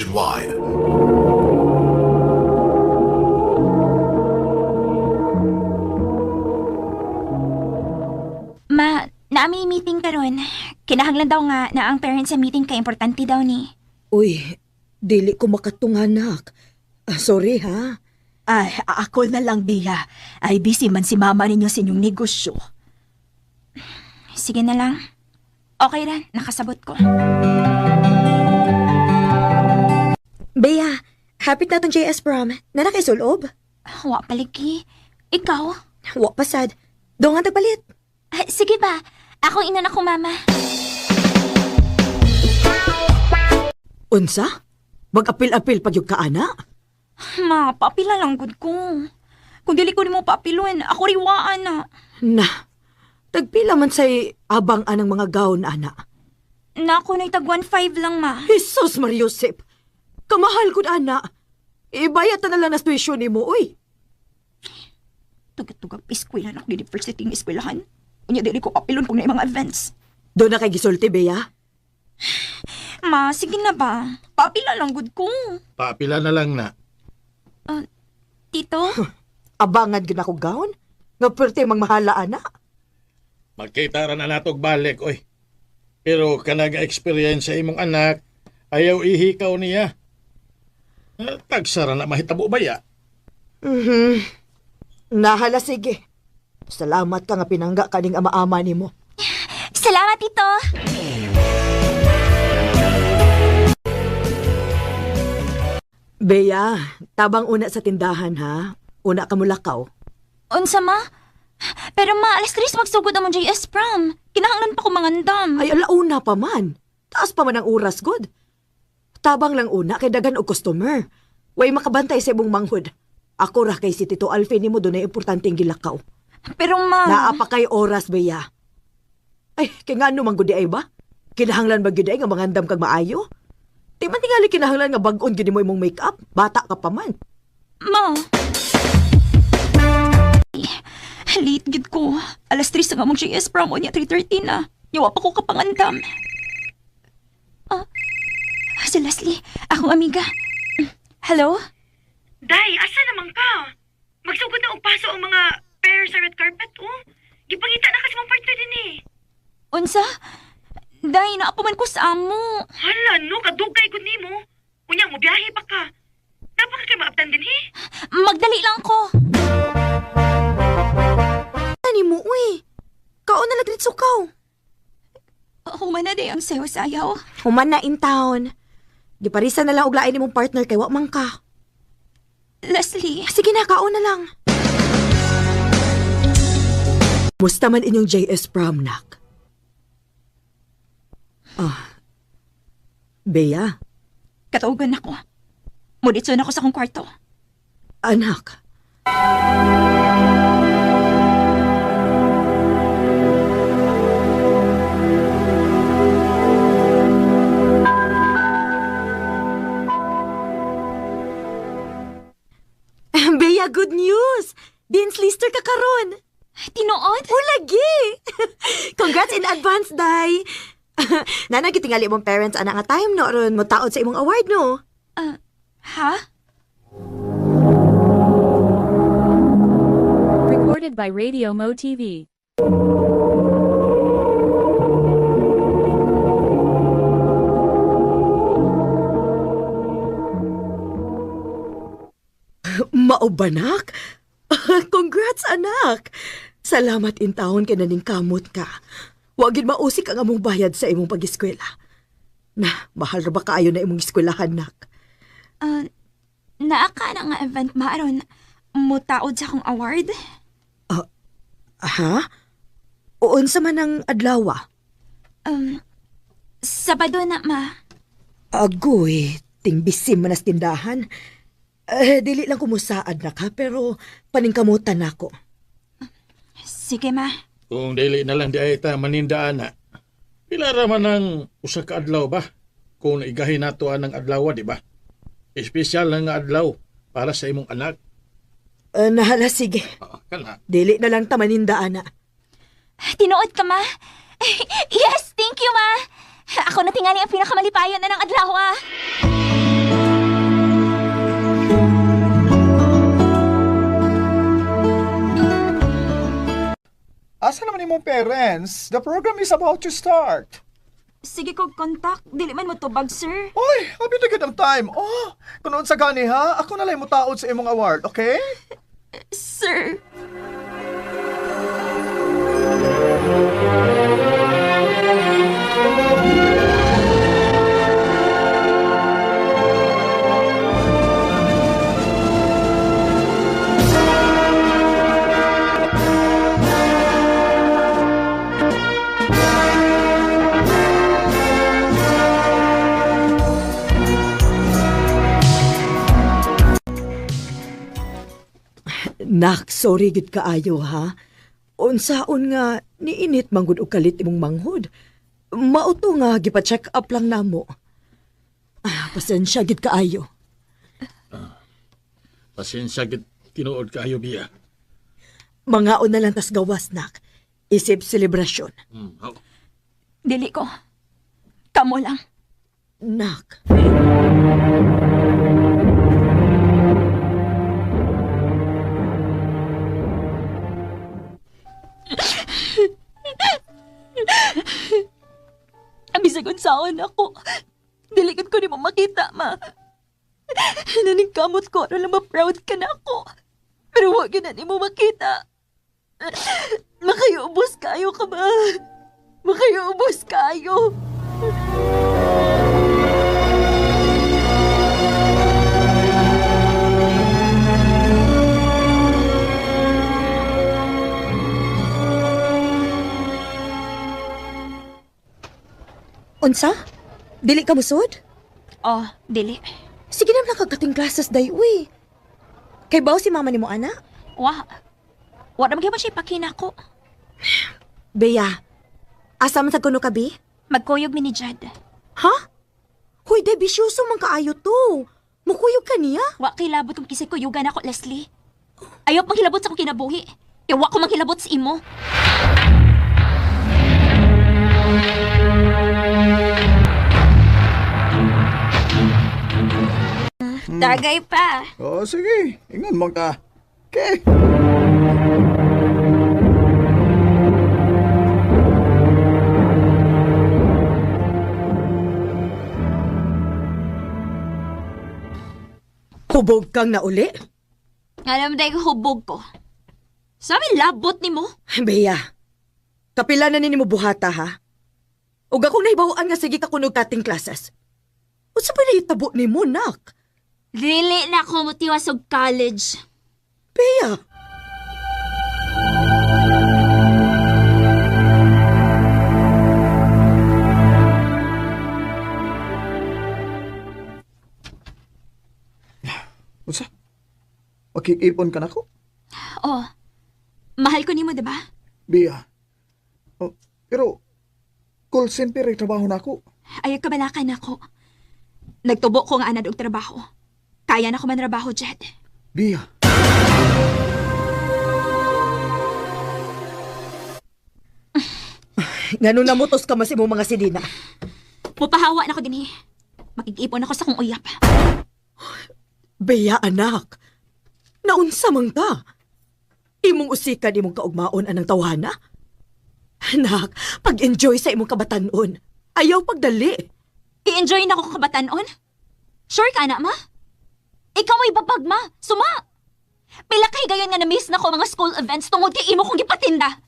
nationwide. Ma, naami meeting karon. Kinahanglan daw nga na ang parents sa meeting kay importante daw ni. Uy, dili ko makatunganak. Sorry ha. Ay, ako na lang, Bea. Ay, busy man si mama ninyo sa inyong negosyo. Sige na lang. Okay ra, nakasabot ko. Bea, hapit na tong JS prom. Nana kay sulob? Wa paligi. Ikaw? Wa pasad. Doon nga tagpalit. Sige ba? Ako ina na ko, mama. Unsa? Mag-apil-apil pag yung kaana? Ma, papila lang gud ko. Kung dili ko ni mo papilon, ako riwaan na. Tagpila man say abang anang mga gown, ana. Naku, na tag 1.5 lang, ma. Jesus Mariosep! Kamahal ko, ana. Ibayat na lang na tuition ni mo, uy. Tugat-tugat eskwela na ako university ng eskwelahan. Unya dili ko papilon kung na mga events. Doon na kay gisulti, Bea. Ma, sige na ba? Papila lang gud ko. Papila na lang na. Tito? Abangan gina ko gown? Nga pwerte mangmahala, ana. Magkita ra na natog balik, oy. Pero kanaga experience sa imong anak, ayaw ihikaw niya. Tagsara na mahitabo baya. Nahala, sige. Salamat ka nga pinangga kaning ama-ama ni mo. Salamat, Tito. Bea, tabang una sa tindahan, ha? Una ka mulakaw. Unsa, ma? Pero ma, alas 3 magsugod among JS prom. Kinahanglan pa ko mangandam. Ay, alauna pa man. Taas pa man ang oras, good. Tabang lang una kay dagan og customer. Way makabantay sa ibong manghod. Ako ra kay si Tito Alfie nimo doon ay importanteng gilakaw. Pero ma... Naa pa kay oras, Bea. Ay, kay nga ano manggudi ay ba? Kinahanglan ba gyud ay nga mangandam kag maayo? Di man tingali kinahanglan nga bag-on gyud mo imong make-up. Bata ka pa man. Ma... Late gid ko. Alas 3 nga mong JS prom o niya 3:30 na. Yawa pa ko kapangandam. Si Leslie, akong amiga. Hello? Day, asa naman ka? Magsugod na og paso ang mga pair sa red carpet, oh. Gipangita na kasi mong partner din eh. Unsa? Day, naapaman ko sa amo. Hala, no, kadugay gud nimo. Unya mo biyahe pa ka. Dapat ka kay maabtan din, he? Magdali lang ko. Ani mo, uy. Kaon na nagritso ka. Human na day ang sayo-sayaw. Human na in town. Giparisan na lang og lain imong partner kay wa man ka. Leslie. Sige na, kaon na lang. Musta man inyong JS prom, nak? Bea, Katuogan ako. Muditso na ako sa kong kwarto. anak. Bea, good news! Dean's Lister ka karon. Tinuod? O, lagi! Congrats in advance, Day! Nana, gitingali mong parents, ana nga time, no? Ron mo taod sa imong award, no? Ha? Recorded by Radio Mo TV. Maubanak? Congrats, anak! Salamat in taon ka na ning kamot ka. Wagin mausik ang among bayad sa imong pag-eskwela. Na, mahal ra ba kaayo na imong eskwelahan, nak? Naaka na nga event maaron. Mutaod sa akong award. Ha? Uon sa man ang adlawa? Sabado na, ma. Agoy, tingbisim manas tindahan. Dili lang kumusaad na ka, pero paningkamutan ako. Sige, ma. Kung dili na lang di ay ta manindaan na. Pila raman ang usa ka adlaw ba? Kung naigahin nato ang adlaw, di ba? Espesyal lang nga adlaw para sa imong anak. Nahala, sige. Kana. Dili na lang tamanindaan na. Tinuod ka, ma. Yes, thank you, ma. Ako na tingali ang pinakamalipayon na ng adlaw, ah. asa naman imong parents? The program is about to start. Sige ko contact. Dili man mo tubag, sir. Oy, habi na gid ang time. Oh, kunoon sa gani ha, ako na lang mo taod sa imong award, okay? Sir. Nak, sorry gid kaayo ha. Unsaon nga niinit manggod og kalit imong manghod. Mauto nga gipa-check up lang namo. Pasensya gid kaayo. Pasensya gid tinuod kaayo biya. Mangaon na lang tas gawas nak. Isip selebrasyon. Haw. Dili ko. Kamo lang. Nak. Bisag unsaon ako. Dilikod ko ni mo makita, ma. Naningkamot ko, aron lang ma-proud ka na ako. Pero huwag yun na ni mo makita. Makayubos kayo ka ba? Makayubos kayo. Unsa? Dili ka musod? Oh, dili. Sige na lang kagating classes day, uy. Kay baw si mama ni mo, ana? Wa. Wa naman kayo ba siya ipakina ko? Beya, asa man sa kuno ka, Bi? Magkuyog mi ni Jad. Ha? Huy, de, bisyoso man kaayo to. Mukuyog ka niya? Wa kay labot kung kisig kuyugan ako, Leslie. Ayaw manghilabot sa akong kinabuhi. Kaya wa ko manghilabot sa imo. Tagay pa. Oh, sige. Ingon mo ka. Okay. Hubog kang na uli? Alam day ko hubog ko. Sabi labot ni mo. Beya, kapila na mo buhata, ha? Ug akong nahibawaan nga sige ka kunog kating classes. Unsa ba nahitabo ni mo, nak? Dili na ako motiwas og college. Beya, Unsa? Makikipon ka na ko? Oh, mahal ko nimo, diba? Bia. Oh, pero, call center ay trabaho na ako. Ayaw kabalakan ako. Nagtubo ko nga anad og trabaho. Kaya na ko man trabaho, Jed. Bia. ngano namutos ka mas imong mga sidina? Mupahawa na ko dinhi. Makikipon ako sa kong uyap. Beya, anak. Naunsa man ka? Imong usikan imong kaugmaon anang tawhana? Anak, pag-enjoy sa imong kabatanon. Ayaw pagdali. I-enjoy na ko kabatanon? Sure ka na, ma? Ikaw ay babag, ma. Suma! Pila kay gayon nga na-miss na ko mga school events tungod kay imo kong gipatinda.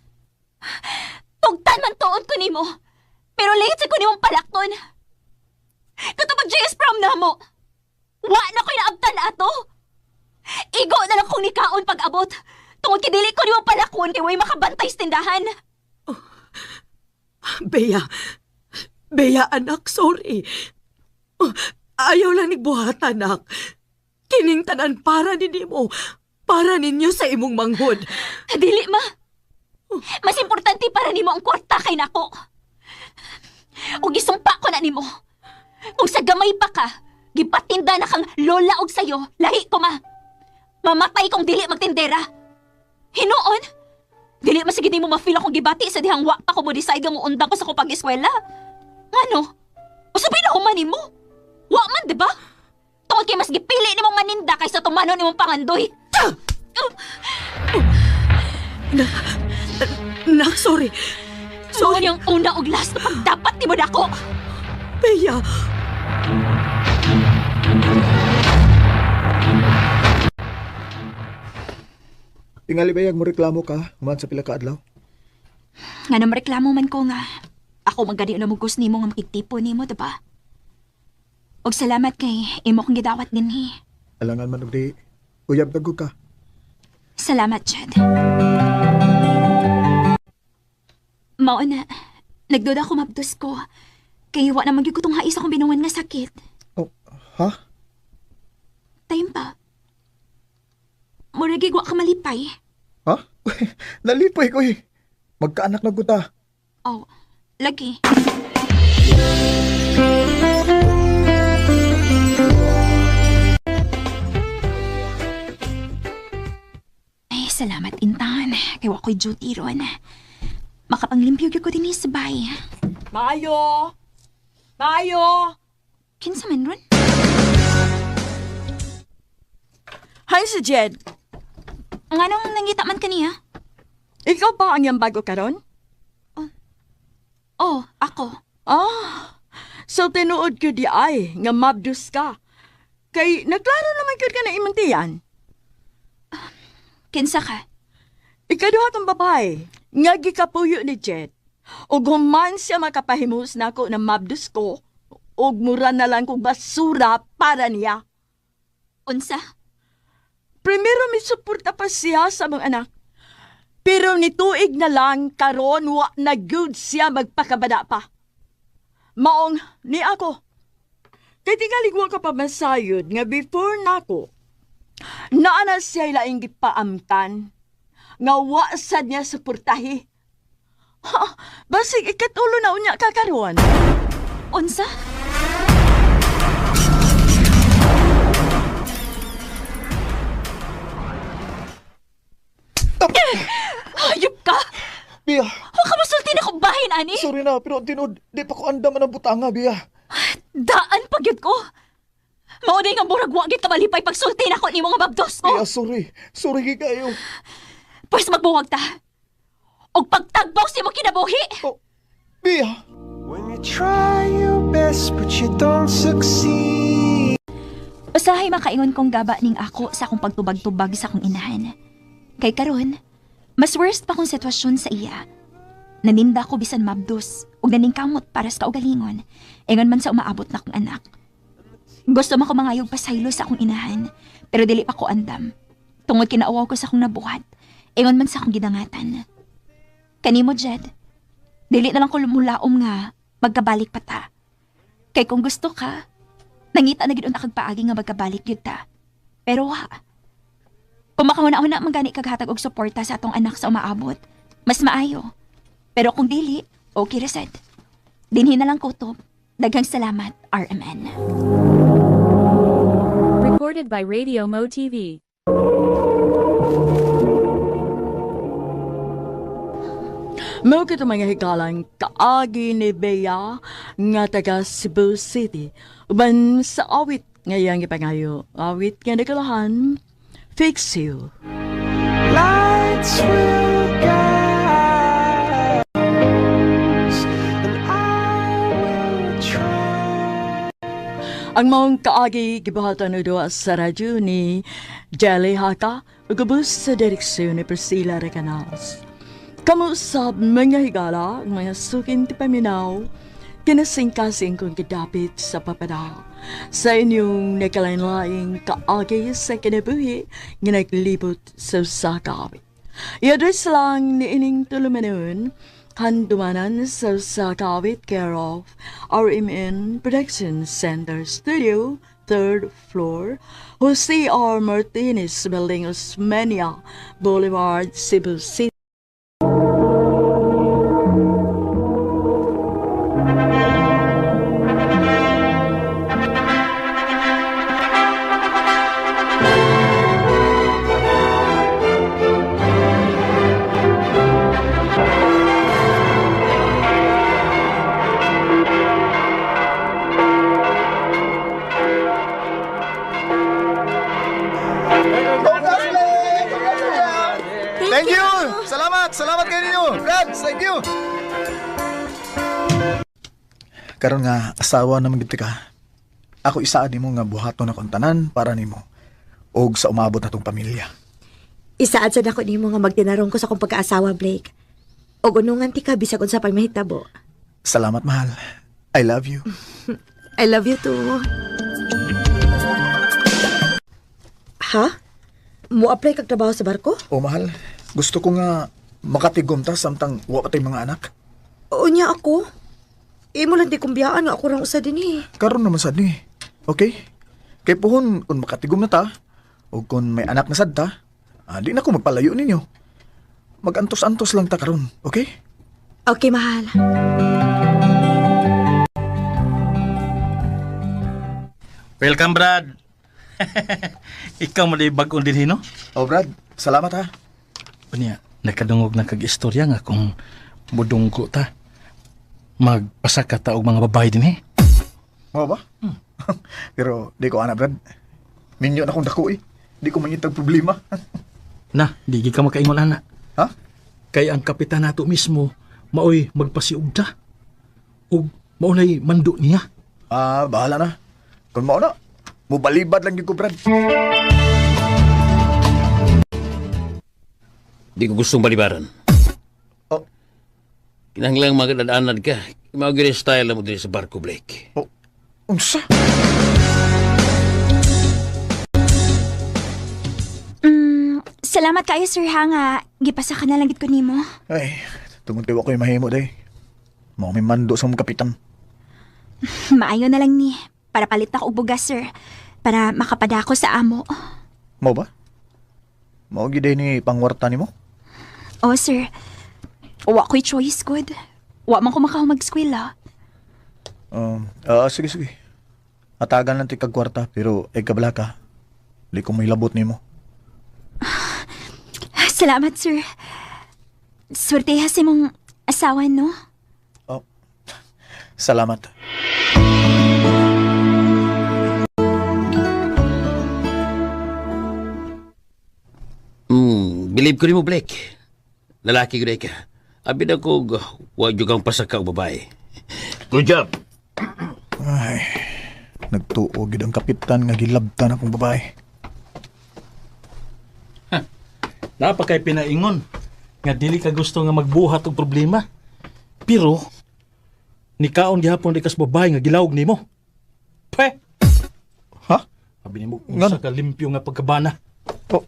Tugtan man tuon ko nimo. Pero late sa ko nimong palakton. Katubag JS prom na mo. Wa na ko'y naabtan ato. Igo na lang kong nikaon pag-abot. Tungod kay dili ko nimong palakon kay way makabantay sa tindahan. Beya, anak, sorry. Ayaw lang nigbuhat, anak. Kining tanan para ninyo. Para ninyo sa imong manghod. Dili, ma. Mas importante para nimo ang kwarta kay nako. O gisumpa ko na nimo. Kung sa gamay pa ka, gipatinda na kang lola og sayo, lahi ko, ma. Mamatay kong dili magtindera. Hinuon? Dili masagid nimo ma-feel akong gibati sa dihang wa pa ko mo decide nga mo undang ko sa ko pag-eskwela. Ngano? O sabihin na human nimo? Wa man, di ba? Tungod kay mas gipili nimong maninda kaysa tumano nimong pangandoy. Nak, sorry. So, yung una og last na pagdapat ni mo na ako. Bea, Tingali bayag mo reklamo ka, man sa pila ka adlaw. Nga naman reklamo man ko nga. Ako magani na mugos ni mo nga makiktipo ni mo, diba? Og salamat kay imo kong gidawat din hi. Alangan man og di, uyab tagog ka. Salamat, Jed. Mao na, nagduda ko mabdos ko. Kaya wa naman gyud ko tong hais akong binuwan nga sakit. Oh, ha? Time pa. Muragig wa ka malipay. Ha? Nalipay ko eh. Magkaanak na guta. Oh, lagi. Ay, salamat, Intan. Kaya ako'y duty ron. Makapanglimpyo gyud ko din sa bay. Mayo! Mayo! Kinsa man ron? Hi, si Jed. Ang anong nangita man kaniya? Ikaw ba ang yung bago karon? Oh, ako. So tinuod ko di ay, nga mabdus ka. Kay naglaro naman ko ka na imong tiyan. Kinsa ka? Ikaduha kang babae, nga gikapuyo ni Jed. Ug human siya makapahimus nako na mabdus ko, ug mura na lang kong basura para niya. Unsa? Primero may suporta pa siya sa mga anak. Pero nituig na lang karon wa na good siya magpakabada pa. Maong ni ako. Kay tingalig wa ka pa masayod nga before nako. Naana siya laing gipaamtan. Nga wa sad niya suportahi. Ha, basig ikatulo na unya ka karon. Unsa? Hayop ka! Bia, Huwag ka masulti na kong bahin, ani! sorry na, pero ang tinod, di pa ko andaman ang butanga, Bia. Daan pagyud ko! Maunay nga murag wa gid ka malipay pagsulti na ko ni mga babdos ko! Bia, sorry. Sorry kayo. Pues magbuwag ta! Og pagtagbaw si mo kinabuhi! Oh, Bia. When you try your best but you don't succeed. Usahay makaingon kong gaba ning ako sa akong pagtubag-tubag sa akong inahan. Kay karon, mas worst pa kong sitwasyon sa iya. Naninda ko bisan mabdos ug naningkamot para sa kaugalingon. Ingon man sa umaabot na akong anak. Gusto man ko mangayog pasaylo sa akong inahan, pero dili pa ko andam. Tungod kinaawaw ko sa akong nabuhat, ingon man sa akong gidangatan. Kanimo, Jed, dili na lang ko lumulaom nga magkabalik pa ta. Kay kung gusto ka, nangita na gid unta kag paagi nga magkabalik gyud ta. Pero wa. Kung makahuna-huna man gani kag hatag og suporta sa atong anak sa umaabot, mas maayo. Pero kung dili, okay ra sad. Dinhi na lang kutob. Daghang salamat, RMN. Recorded by Radio Mo TV. Mao kita mga hikalang kaagi ni Bea nga taga Cebu City. Uban sa awit ngayang ipangayo. Awit nga nagalahan, Fix You. Lights will guide us, and I will try. Ang maong kaagi gibahatan udo sa radyo ni Jelly Haka ugubos sa direksyon ni Priscilla Recanals. Kamusab mga higala, mga sukin ti paminaw, kinasing-kasing kong kidapit sa papadaw. Sa inyong nakalain-laing kaagi sa kinabuhi, ginaglibot sa sakawit. I-address lang ni ining tulumanon, handumanan sa sakawit care of RMN Production Center Studio, 3rd floor, Jose R. Martinez Building, Osmeña Boulevard, Cebu City. Thank you! Salamat! Brad, salamat kayo ninyo. Brad, thank you. Karon nga asawa na magiti ka. Ako isa nimo nga buhaton akong tanan para nimo. Og sa umabot na tong pamilya. Isaad sa nako nimo nga magtinarong ko sa akong pagkaasawa, Blake. O unungan ti ka bisag unsa pang mahitabo. Salamat, mahal. I love you. I love you too. Ha? Mo-apply kag trabaho sa barko? O mahal, gusto ko nga makatigom ta samtang wa pa tay mga anak. Oo niya ako. Imo lang di kumbiyaan nga ako rang usa din eh. Karon naman sad ni. Okay? Kay puhon kung makatigom na ta o kung may anak na sad ta, di na ko magpalayo ninyo. Magantos-antos lang ta karon, okay? Okay, mahal. Welcome, Brad. Ikaw mo di bagong din, no? Oh, Brad, salamat ha. Unya, nakadungog na kag-istorya nga kung mudunggo ta. Magpasaka ta og mga babae din, Oo ba? Pero di ko ana, Brad. Minyo na kong dako eh. Di ko mangitag problema. Na, di ka makaingon ana. Ha? Kay ang kapitan nato mismo, maoy magpasiug ta. Ug maunay mando niya. Bahala na. Kung mao na, mubalibad lang yun ko, Brad. Di ko gustong balibaran. Oh. Kinahanglang magdadaanad ka. Mga style na mo din sa barko, Blake. Oh, unsa? Salamat kayo, sir, ha, nga gipasa ka na lang gid ko nimo. Ay, tungod kayo ako yung mahimo, day. Mga may mando sa mga kapitan. Maayo na lang ni, para palit na ko og bugas, sir, para makapadako sa amo. Mau ba? Mau giday ni pangwarta ni mo? Oh, sir, wa ko'y choice, good. Wa man ko makahong mag-skwela. Sige, sige. Atagan lang ti kag kwarta, pero ay kabala ka. Di ko may labot ni mo. Salamat, sir. Swerteha si mong asawa, no? Oh, salamat. Believe ko ni mo, Blake. Lalaki ko ka. Abi na ko, huwag yung kang pasaka o babae. Good job. Ay, nagtuog yun ang kapitan nga gilabtan akong babae. Napakay pinaingon. Nga dili ka gusto nga magbuhat og problema. Pero, nikaon gihapon di kas babae nga gilawog nimo. Pe! Ha? Sabi nimo, Nga- usa ka limpyo nga pagkabana. Oh,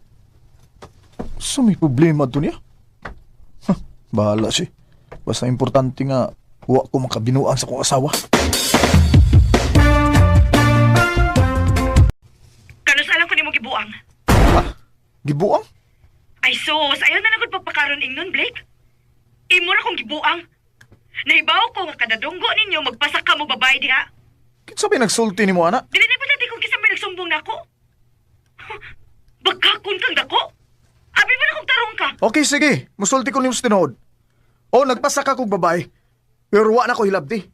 so may problema to niya? Bahala si. Basta importante nga, huwag ko makabinuang sa kong asawa. Kanos alam ko ni mo gibuang. Gibuang? Ay sos, ayaw na nagod pagpakaroon ingnon, Blake. Imo na kong gibuang. Naibaw ko nga kadadunggo ninyo magpasak ka mo babae diha. Kinsa ba nagsulti ni mo, anak? Dili na pala di kong kisa may nagsumbong na ako. Bagkakon kang dako. Abi mo na kong tarong ka. Okay, sige. Musulti ko niyo sa tinood. O, nagpasak akong babae. Pero wa na ko hilabti.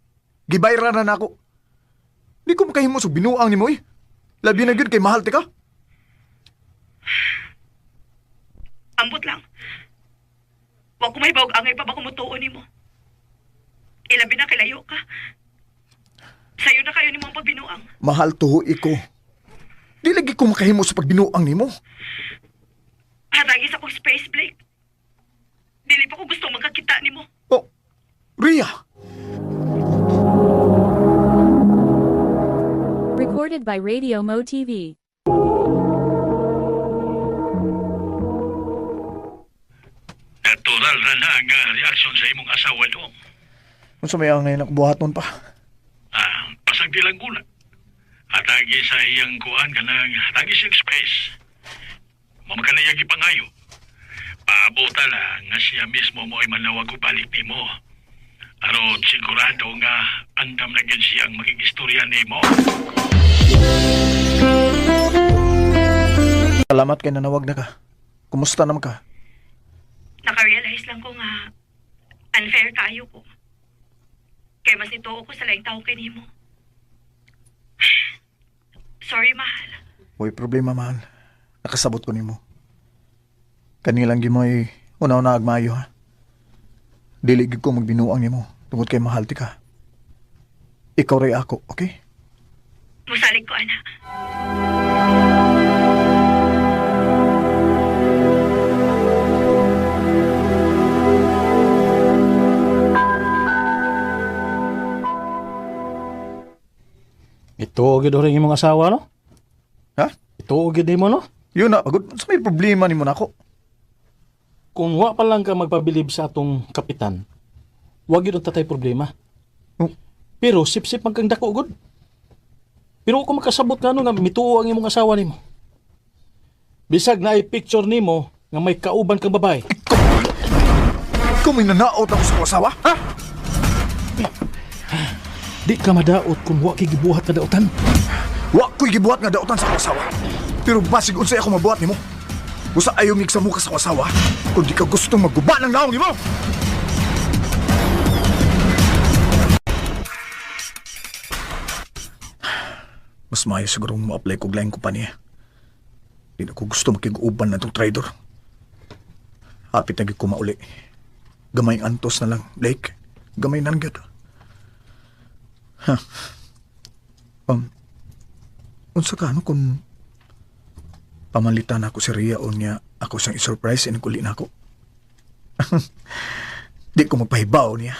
Gibayra na ako. Di ko makahimo sa binuang ni mo eh. Labi na yun kay mahal ti ka. Ambot lang. Wa ko may bawag angay pa ba kumutuon ni mo. Ilabi na kilayo ka. Sayo na kayo ni mo ang pagbinuang. Mahal tuho iko. Di lagi ko makahimo sa pagbinuang ni mo. Hatagi sa kong space, Blake. Dili pa ko gusto magkakita ni mo. Oh, Rhea! Recorded by Radio Mo TV. Natural na na ang reaksyon sa imong asawa do. Kung sa may ang ngayon buhaton pa. Pasag di lang gula. Hatagi sa iyang kuan ka nang hatagi siyang space. Mamaka na iyang ipangayo. Paabota lang nga siya mismo mo ay manawag o balik ni mo. Aron sigurado nga andam na gid siyang makigistorya ni mo. Salamat kay nanawag na ka. Kumusta naman ka? Nakarealize lang ko nga unfair kayo ko. Kaya mas nito ako sa laing tao kay nimo. Sorry, mahal. Huwag problema, mahal. Nakasabot ko ni mo. Kanilang gimoy una-una agmayo, ha? Dili gid ko magbinuang nimo tungod kay mahal ti ka. Ikaw ray ako, okay? Musalig ko, anak. Ito, gid rin yung mga asawa, no? Ha? Ito, gid mo, no? Yun na, pagod. Sa may problema nimo nako. Kung wa pa lang ka magpabilib sa atong kapitan, wag yun ang tatay problema. Oh. Pero sip-sip man kang dako, good. Pero kung makasabot nga nga mituo ang imong asawa nimo. Bisag na i-picture nimo nga may kauban kang babae. Ikaw may nanaot ako sa asawa, ha? Di ka madaot kung wa kay gibuhat na daotan. Wa ko'y gibuhat nga daotan sa asawa. Pero basig unsay ako mabuhat nimo. Usa ayaw mig sa muka sa asawa kung di ka gustong magguba ng naong nimo. Mas maayo siguro mo apply kog laing kumpanya. Di na ko gusto makiguban na itong trader. Hapit na gid ko mauli. Gamay ang antos na lang, Blake. Gamay na gyud. Ha. Unsa ka ano kung pamalitan ako si Rhea o niya ako siyang i-surprise and kuli na ako? Di ko magpahibaw niya.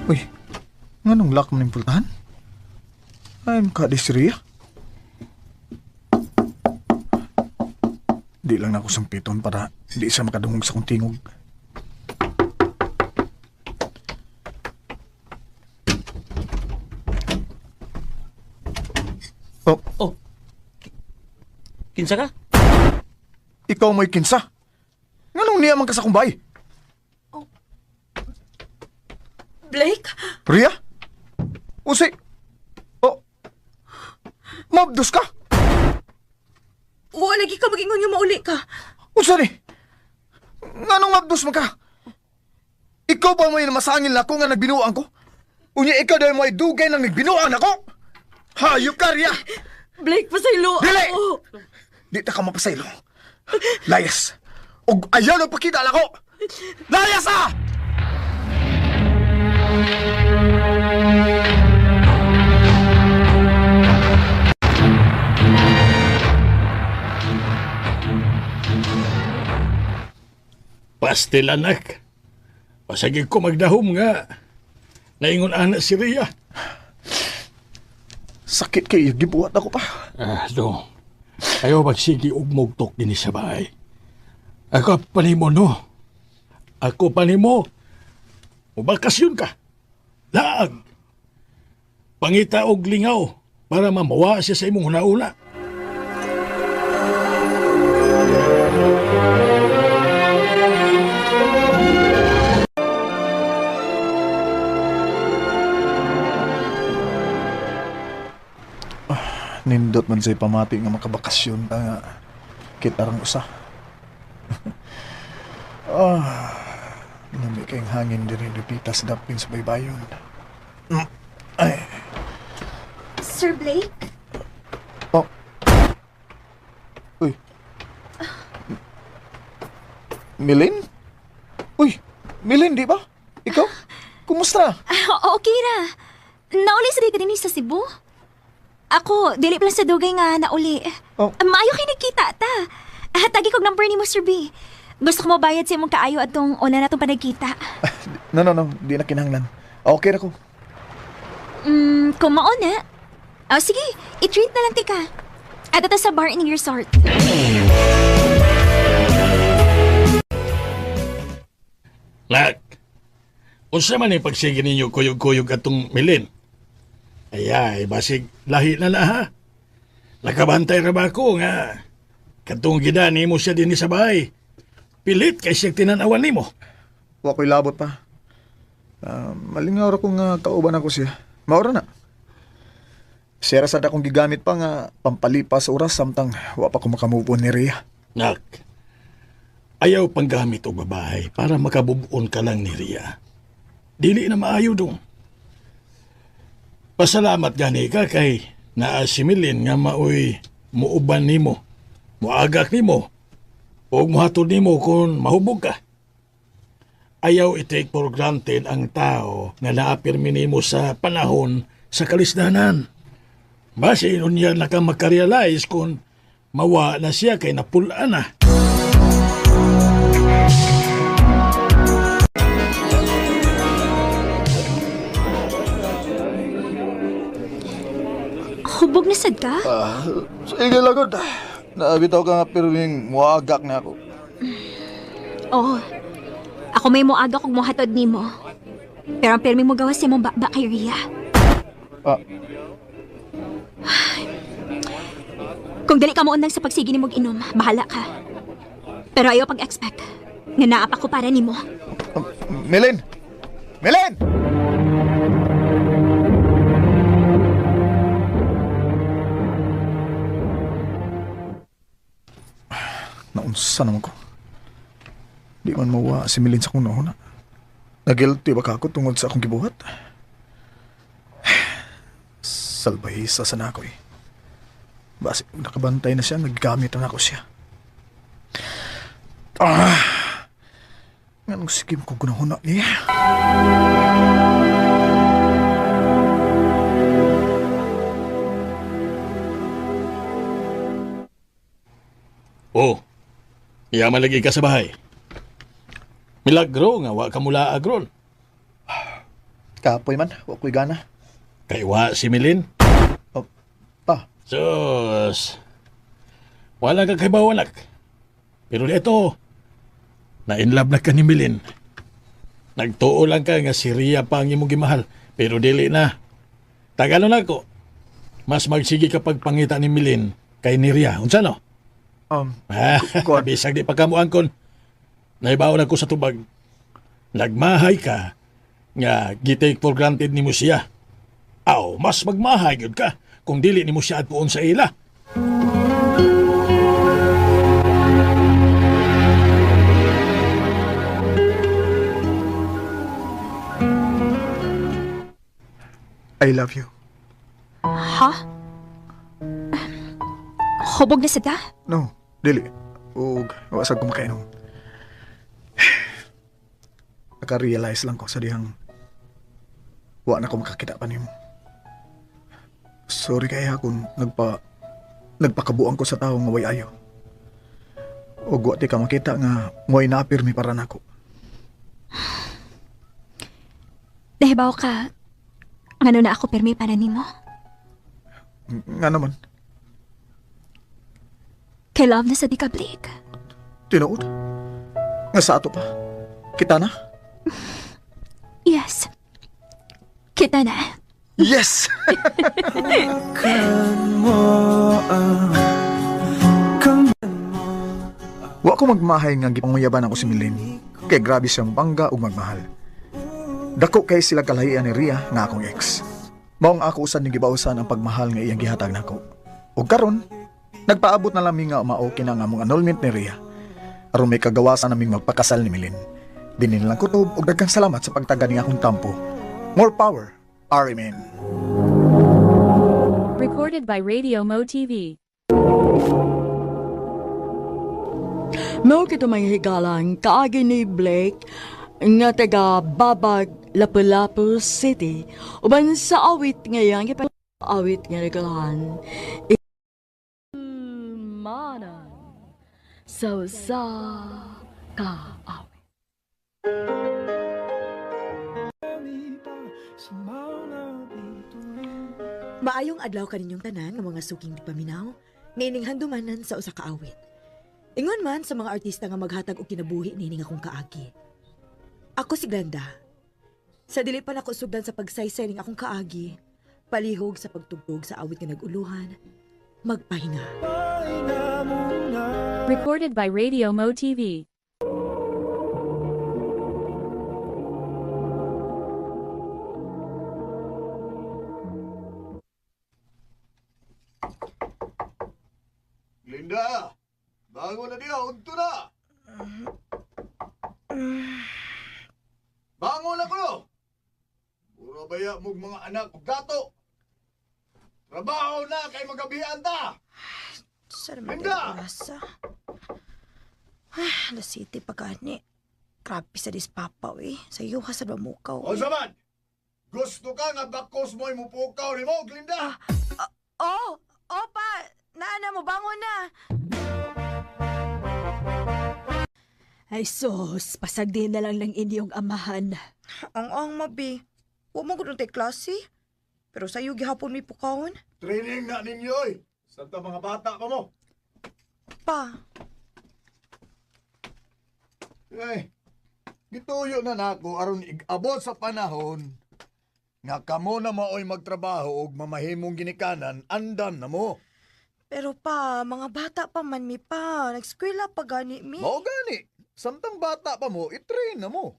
Uy, nganong lock mo ng pultahan? Ay, makadi si Rhea. Di lang na ako sampiton para di siya makadungog sa kong tingog. Oh, Oh. Kinsa ka? ikaw mo'y kinsa. Nganong niya man ka sa kumbay? Blake? Rhea? Usi? Oh, mabdos ka? Wa lagi ka mag-ingon nga mauli ka. Usa ni? Nganong mabdos man ka? Ikaw pa mo yung masangil na ako nga nagbinuang ko? Unya ikaw dahil mo ay dugay nang nagbinuang ako? Hayop ka, Rhea! Blake, pasaylo Dili! ako. Di ta ka mapasaylo. Layas! Og ayaw nagpakita lang ako! Layas ah! Pastel, anak. Pasagig ko magdahom nga. Naingon anak si Rhea. Sakit kayo, gibuhat ako pa. Do. Ayaw magsigi og mugtok din sa bahay. Ako panimo, no? Ako panimo. Mubakasyon ka. Laag. Pangita og lingaw para mamawa siya sa imong hunauna. Nindot man sa'y pamati nga makabakasyon ka nga kitarang usa. Nami kayong hangin din yung pitas dapin sa baybayon. Ay, Sir Blake? oh. Uy. Milin? Uy, Milin, di ba? Ikaw? Kumusta? Okay ra. Naulis rin ka din sa Cebu. Ako, dili pa lang sa dugay nga nauli. Oh. Maayo kay nagkita ta. Hatagi kog number ni Mr. B. Gusto ko mabayad sa imong kaayo atong una natong panagkita. No. Di na kinahanglan. Okay ra ko. Kung mao na. Oh, sige, i-treat na lang tika. At ito sa bar in resort. Lak. Unsa man yung pagsige ninyo kuyog-kuyog atong Milin? Ayay, basig lahi na ha. Nakabantay ra ba ako nga katong gidani mo siya din sa bahay. Pilit kay siya tinanawan nimo. Wa ko'y labot pa. Malingaw ra ko nga kauban ako siya. Maura na. Sira sad akong gigamit pa nga pampalipas sa oras samtang wa pa ko makamove on ni Rhea. Nak, ayaw pang gamit og babae para makabubuon ka lang ni Ria. Dili na maayo dong. Pasalamat gani ka kay naasimilin nga maoy muuban nimo, muagak nimo, o muhatod nimo kung mahubog ka. Ayaw i-take for granted ang tao nga naapirmi nimo sa panahon sa kalisdanan. Base unya na ka makarealize kung mawa na siya kay napulaan na. Hubog na sad ka? Sige lagod. Naabitaw ka nga pero yung muagak na ako. Oo. Ako may moaga kog mohatod nimo. Pero ang permi mo gawas mo ba kay Rhea. Ah, Kung dali ka mo unang sa pagsigi nimo inom, bahala ka. Pero ayaw pag-expect nga naap ako para nimo. Milin! Milin! Naunsa naman ko. Di man mawa si Milin sa kong nahuna. Nagilty ba ka ako tungod sa akong gibuhat? Salbahisa sa na ako eh. Basi nakabantay na siya, naggamit na ako siya. Nga nung sigim ko gunahuna niya. Oh, yaman lagi ka sa bahay. Milagro nga wa ka mula agron. Kapoy man, wako'y gana. Kay wa si Milin. Oh, pa, Sus. Wala ka kay bawanak. Pero dito, na-inlove na ka ni Milin. Nagtuo lang ka nga si Ria pa ang imong gimahal. Pero dili na. Tagalo na ko. Mas magsige kapag pangita ni Milin kay ni Ria. Unsa no? Kuwan. Bisag di pagkamuan kon. Naibaw na ko sa tubag. Nagmahay ka nga gitake for granted ni mo siya. Aw, mas magmahay gyud ka kung dili ni mo siya adtuon sa ila. I love you. Ha? Hubog na sad ka? No, dili. Ug wasag ko makainom. Naka-realize lang ko sa dihang wa na ko makakita pa nimo. Sorry kaya kung nagpakabuang ko sa tao nga way ayo. O wa ti ka makita nga mo'y napirmi para nako. Nahibaw ka, ano na ako permi para nimo? Nga naman, Kay love na sa di ka, Blake. tinuod. Nga sa ato pa. Kita na? Yes. Kita na. Yes! Wa ko magmahay nga gipanguyaban ako si Milene. Kay grabe siyang bangga ug magmahal. Dako kay sila kalahian ni Ria nga akong ex. Maong ako usan ni gibausan ang pagmahal nga iyang gihatag nako. Ug karon, nagpaabot na laming nga mao kina nga among annulment ni Ria. Aron may kagawasan naming magpakasal ni Milene. Dinin lang kutob ug daghang salamat sa pagtaga ni akong tampo. More power, Arimen. Recorded by Radio Mo TV. Mao kito may higalang kaagi ni Blake nga taga Babag, Lapu-Lapu City. Uban sa awit ngayon, awit nga regalahan. Manan sa ka awit. Maayong adlaw kaninyong tanan nga mga suking di paminaw, nining handumanan sa usa ka awit. Ingon man sa mga artista nga maghatag og kinabuhi nining akong kaagi. Ako si Glenda. Sa dili pa nako sugdan sa pagsaysay ning akong kaagi, palihog sa pagtugtog sa awit nga nag-uluhan, magpahinga. Recorded by Radio Mo TV. Bangon na niya, unto na! Bangon na ko! Puro baya mong mga anak ug dato! Trabaho na kay magabihan ta! Saan naman Linda! tayo orasa? Alas City pa gani. Grabe sa dispapa, eh. Sa iyo, hasad ba mukaw, O saman! Gusto ka nga bakos mo'y mupukaw ni mo, Glinda! Oh! Opa! Naana mo, bangon na! Ay sus, pasag din na lang ng inyong amahan. Ang mabi. Huwag mo gano'n tayo klase. Pero sa iyo, gihapon may pukawon. Training na ninyo, eh! Santa mga bata pa mo! Pa, Ay, gituyo na nako aron abot sa panahon nga kamo na maoy magtrabaho ug mamahimong ginikanan, andam na mo. pero pa, mga bata pa man mi pa. Nag-eskwela pa gani mi. Mao gani, samtang bata pa mo, i-train na mo.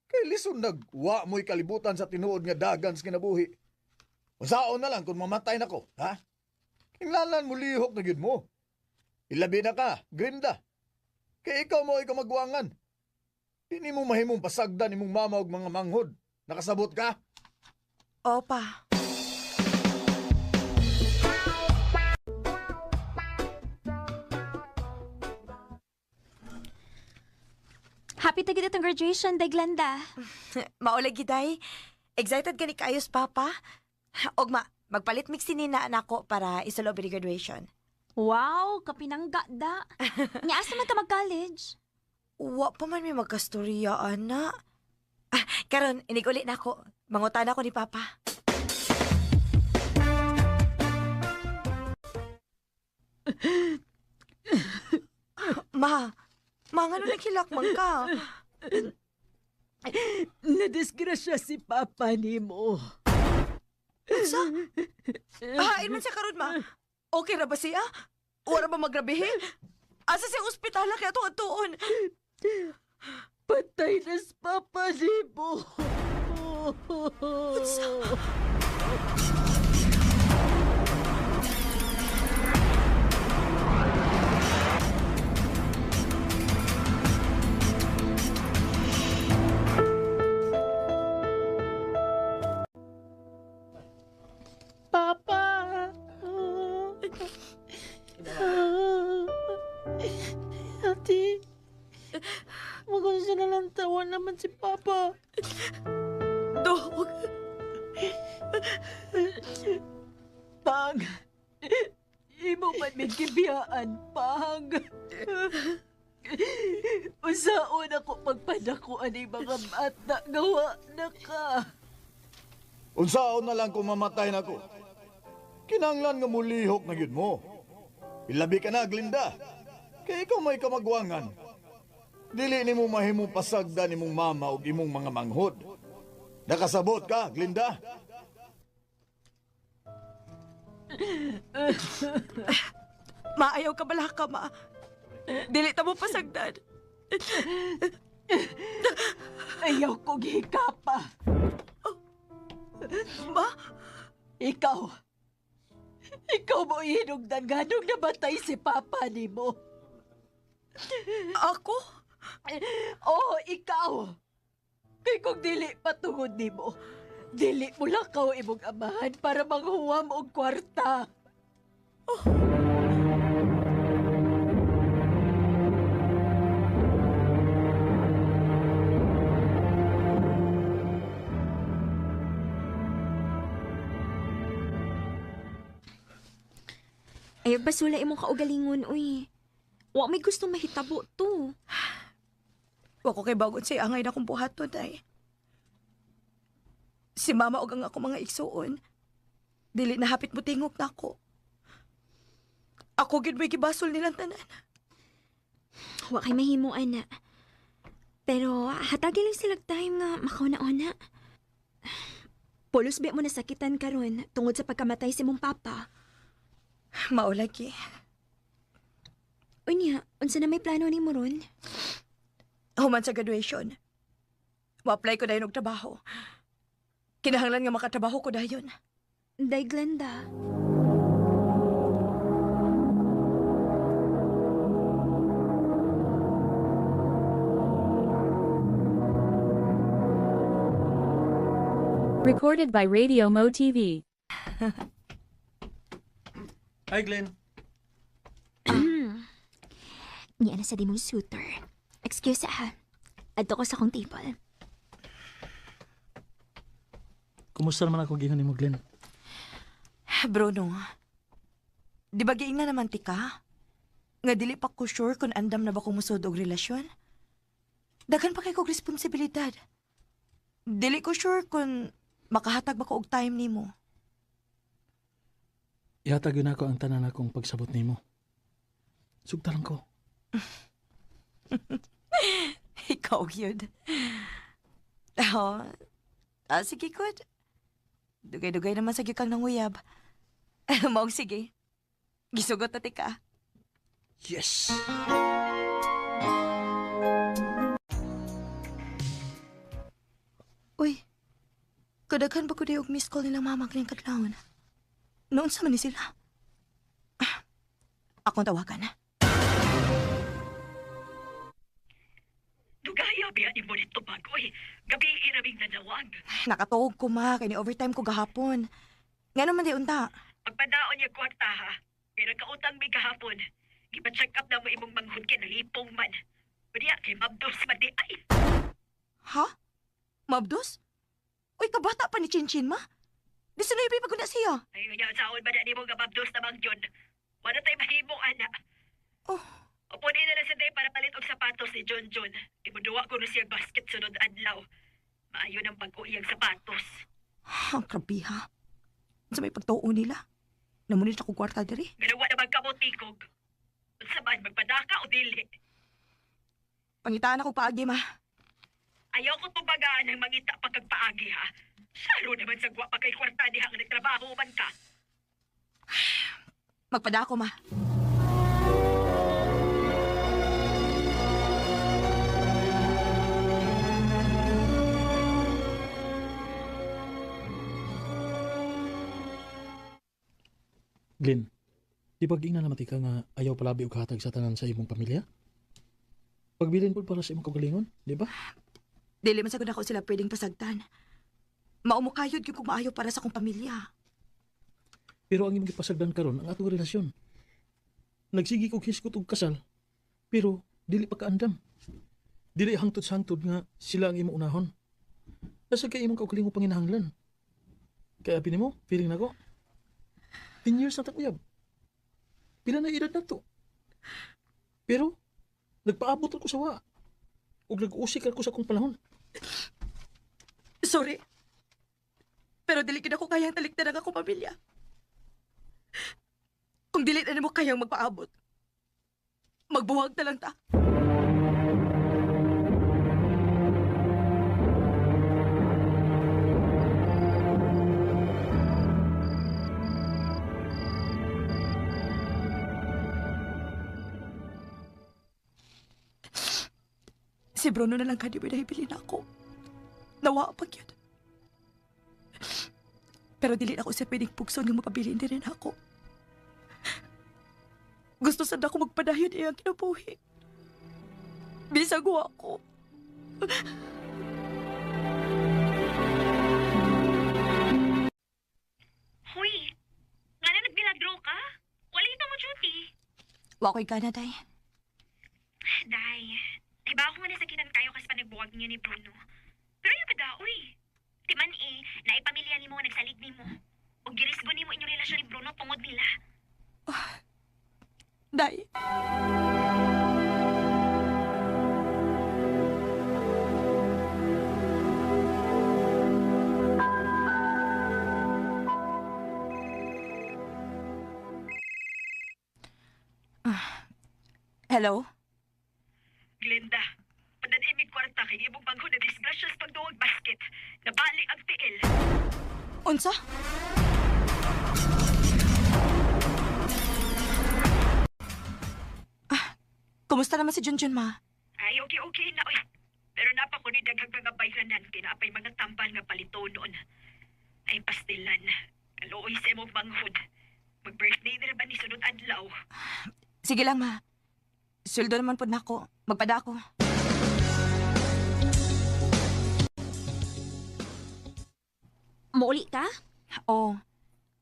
Kay lison nagwa mo'y kalibutan sa tinuod nga dagan sa kinabuhi. Usaon na lang kung mamatay na ko, ha? Kinlanan mo lihok na gyud mo. Ilabi na ka, Grinda. Kay ikaw mo ikaw magwangan. Dini mo mahimong pasagdan imong mama og mga manghod. Nakasabot ka? Opa. Happy ta gid itong graduation, day Glenda. Maulag giday. Excited gani kaayos, Papa. Ogma, magpalit mix ni na nako para isulob ni graduation. Wow, kapinangga da. Nga asa man ta mag-college? Wa pa man may magkastorya, ana. Karon, iniguli na ako. Mangutan ako ni Papa. Ma, nga naghilak man ka. Nadisgrasya si Papa ni mo. Sa? Hain man siya karon, ma. Okay na ba siya? Wala ba magrabihin? Asa siya ospital kaya tuon-tuon? Patay na si Papa ni mo. Papa! Ate, magusto na lang tawan naman si Papa. Dog. Pang, imo man may kibiyaan, Pang. Usaon ako pagpadakuan ang mga bata, gawa na ka. Unsaon na lang kung mamatay na ko. Kinanglan nga mulihok na gyud mo. Ilabi ka na, Glinda. Kaya ikaw may kamagwangan. Dili ni mo mahimong pasagdan imong mama ug imong mga manghod. Nakasabot ka, Glinda? Maayaw ka bala ka, ma. Dili ta mo pasagdan. Ayaw ko gihikapa. Ma? Ikaw mo hinugdan ganong namatay si Papa ni mo. Ako? Oo, ikaw. Kay kung dili patungod ni mo, dili mo lang kao imong amahan para manghuwam og kwarta. Ayog basula imong kaugalingon, uy. Wa may gustong mahitabo to. Wa ko kay bagon siya angay na kong buhaton, ay. Si mama og ang ako mga igsuon. Dili na hapit mo tingog na ako. Ako gid may gibasol nilang tanan. Wa kay mahimuan na. Pero hatagi lang silag time nga makauna-una. Pulos ba mo nasakitan karon tungod sa pagkamatay si mong papa? Maulagi. Unya, unsa na may plano ni mo ron? Human sa graduation. Ma-apply ko dayon og trabaho. Kinahanglan nga makatrabaho ko dayon. Day Glenda. Recorded by Radio Mo TV. Hi, Glenn. Niya na sa di mong suitor. Excuse ha. Adto ko sa kong table. Kumusta naman ako gingan mo, Glenn? Bruno, di ba giing na naman ti ka? Nga dili pa ko sure kung andam na ba kong musod og relasyon? Dagan pa kay kong responsibilidad. Dili ko sure kung makahatag ba ko og time nimo. Ihatag yun ako ang tanan akong pagsabot nimo. Sugta lang ko. Ikaw yun. Sige, good. Dugay-dugay naman sa kang nanguyab. Maong sige. Gisugot na ti ka. Yes! Uy, kadaghan ba ko di og miss call nilang mama kanyang kadlawon? Noon sa man ni sila? Akong tawagan na. Dugaya biya ni mo nito bagoy. Gabi iraming nanawag. Nakatuog ko ma, kay ni overtime ko gahapon. Nga naman di unta. Pagpadaon niya kwarta ha. Pero kautang may kahapon. Gipa-check up na mo imong manghud kay nalipong man. Bariya kay mabdos man di ay. Ha? Mabdos? Uy, kabata pa ni Chinchin ma. Di sinuibi pag na siya. Ay, nga saon ba na ni mo nga mabdos na bang yun? Wala tayo mahimo, ana. Oh, Upunin na lang sa day para palit og sapatos ni John John. Imuduwa ko na siya basket sunod adlaw. Maayo ng bago iyang sapatos. ang krabi ha. Sa may pagtuo nila. Namunit ako kwarta diri. Ganawa naman ka mo, Tikog. Unsa man, magpadaka o dili? Pangitaan ako paagi ma. Ayaw ko tubagaan ng mangita pagkagpaagi, ha? Saro naman sa gwa pa kay kwarta diha nga nagtrabaho man ka. Magpada ako ma. Glenn, di ba giingnan naman ka nga ayaw palabi og hatag sa tanan sa imong pamilya? Pagbilin po para sa imong kagalingon, di ba? Dili man sagud ako sila pwedeng pasagtan. Maumukayod gyud kung maayo para sa akong pamilya. Pero ang imong gipasagdan karon ang atong relasyon. Nagsigi kog hiskot og kasal, pero dili pa kaandam. Dili hangtod-hangtod nga sila ang imong unahon. Nasa kay imong kaugalingong panginahanglan. Kaya pini mo, feeling nako. 10 years na takuyab. Pila na edad na to. Pero, nagpaabot ako sa wa. Ug nag-usik ako sa akong panahon. Sorry. Pero dili gid ako kayang talikdan ang akong pamilya. Kung dili na mo kayang magpaabot, magbuwag na lang ta. Si Bruno na lang kadi ba nahibilin ako. Nawa pa yun. Pero dili na ako siya pwedeng pugson nga mapabilin din rin ako. Gusto sad ako magpadayon iyang kinabuhi. Bisag ako. Hoy, nga na nagmilagro ka? Wala mo duty. Wa ko'y gana, day. Day, iba ako nga nasakitan kayo kasi panagbuwag niya ni Bruno. Pero yung bada, uy. Timan naipamilya ni mo, nagsalig ni mo. O girisgo ni mo inyong relasyon ni Bruno tungod nila. Day. Hello? Glenda, padadimig kwarta kay ibong bangko na disgrasya sa pagduwag basket. Nabali ang tiil. Unsa? Kumusta naman si Junjun, ma? Ay, okay na, uy. Pero napakuni daghang mga bayranan, kinapay mga tambal nga palito noon. Ay, pastilan. Kaluoy sa imong banghod. Mag-birthday na ba ni sunod adlaw? Sige lang, ma. Sweldo naman po na ako. Magpada ako. Mauli ka? Oo.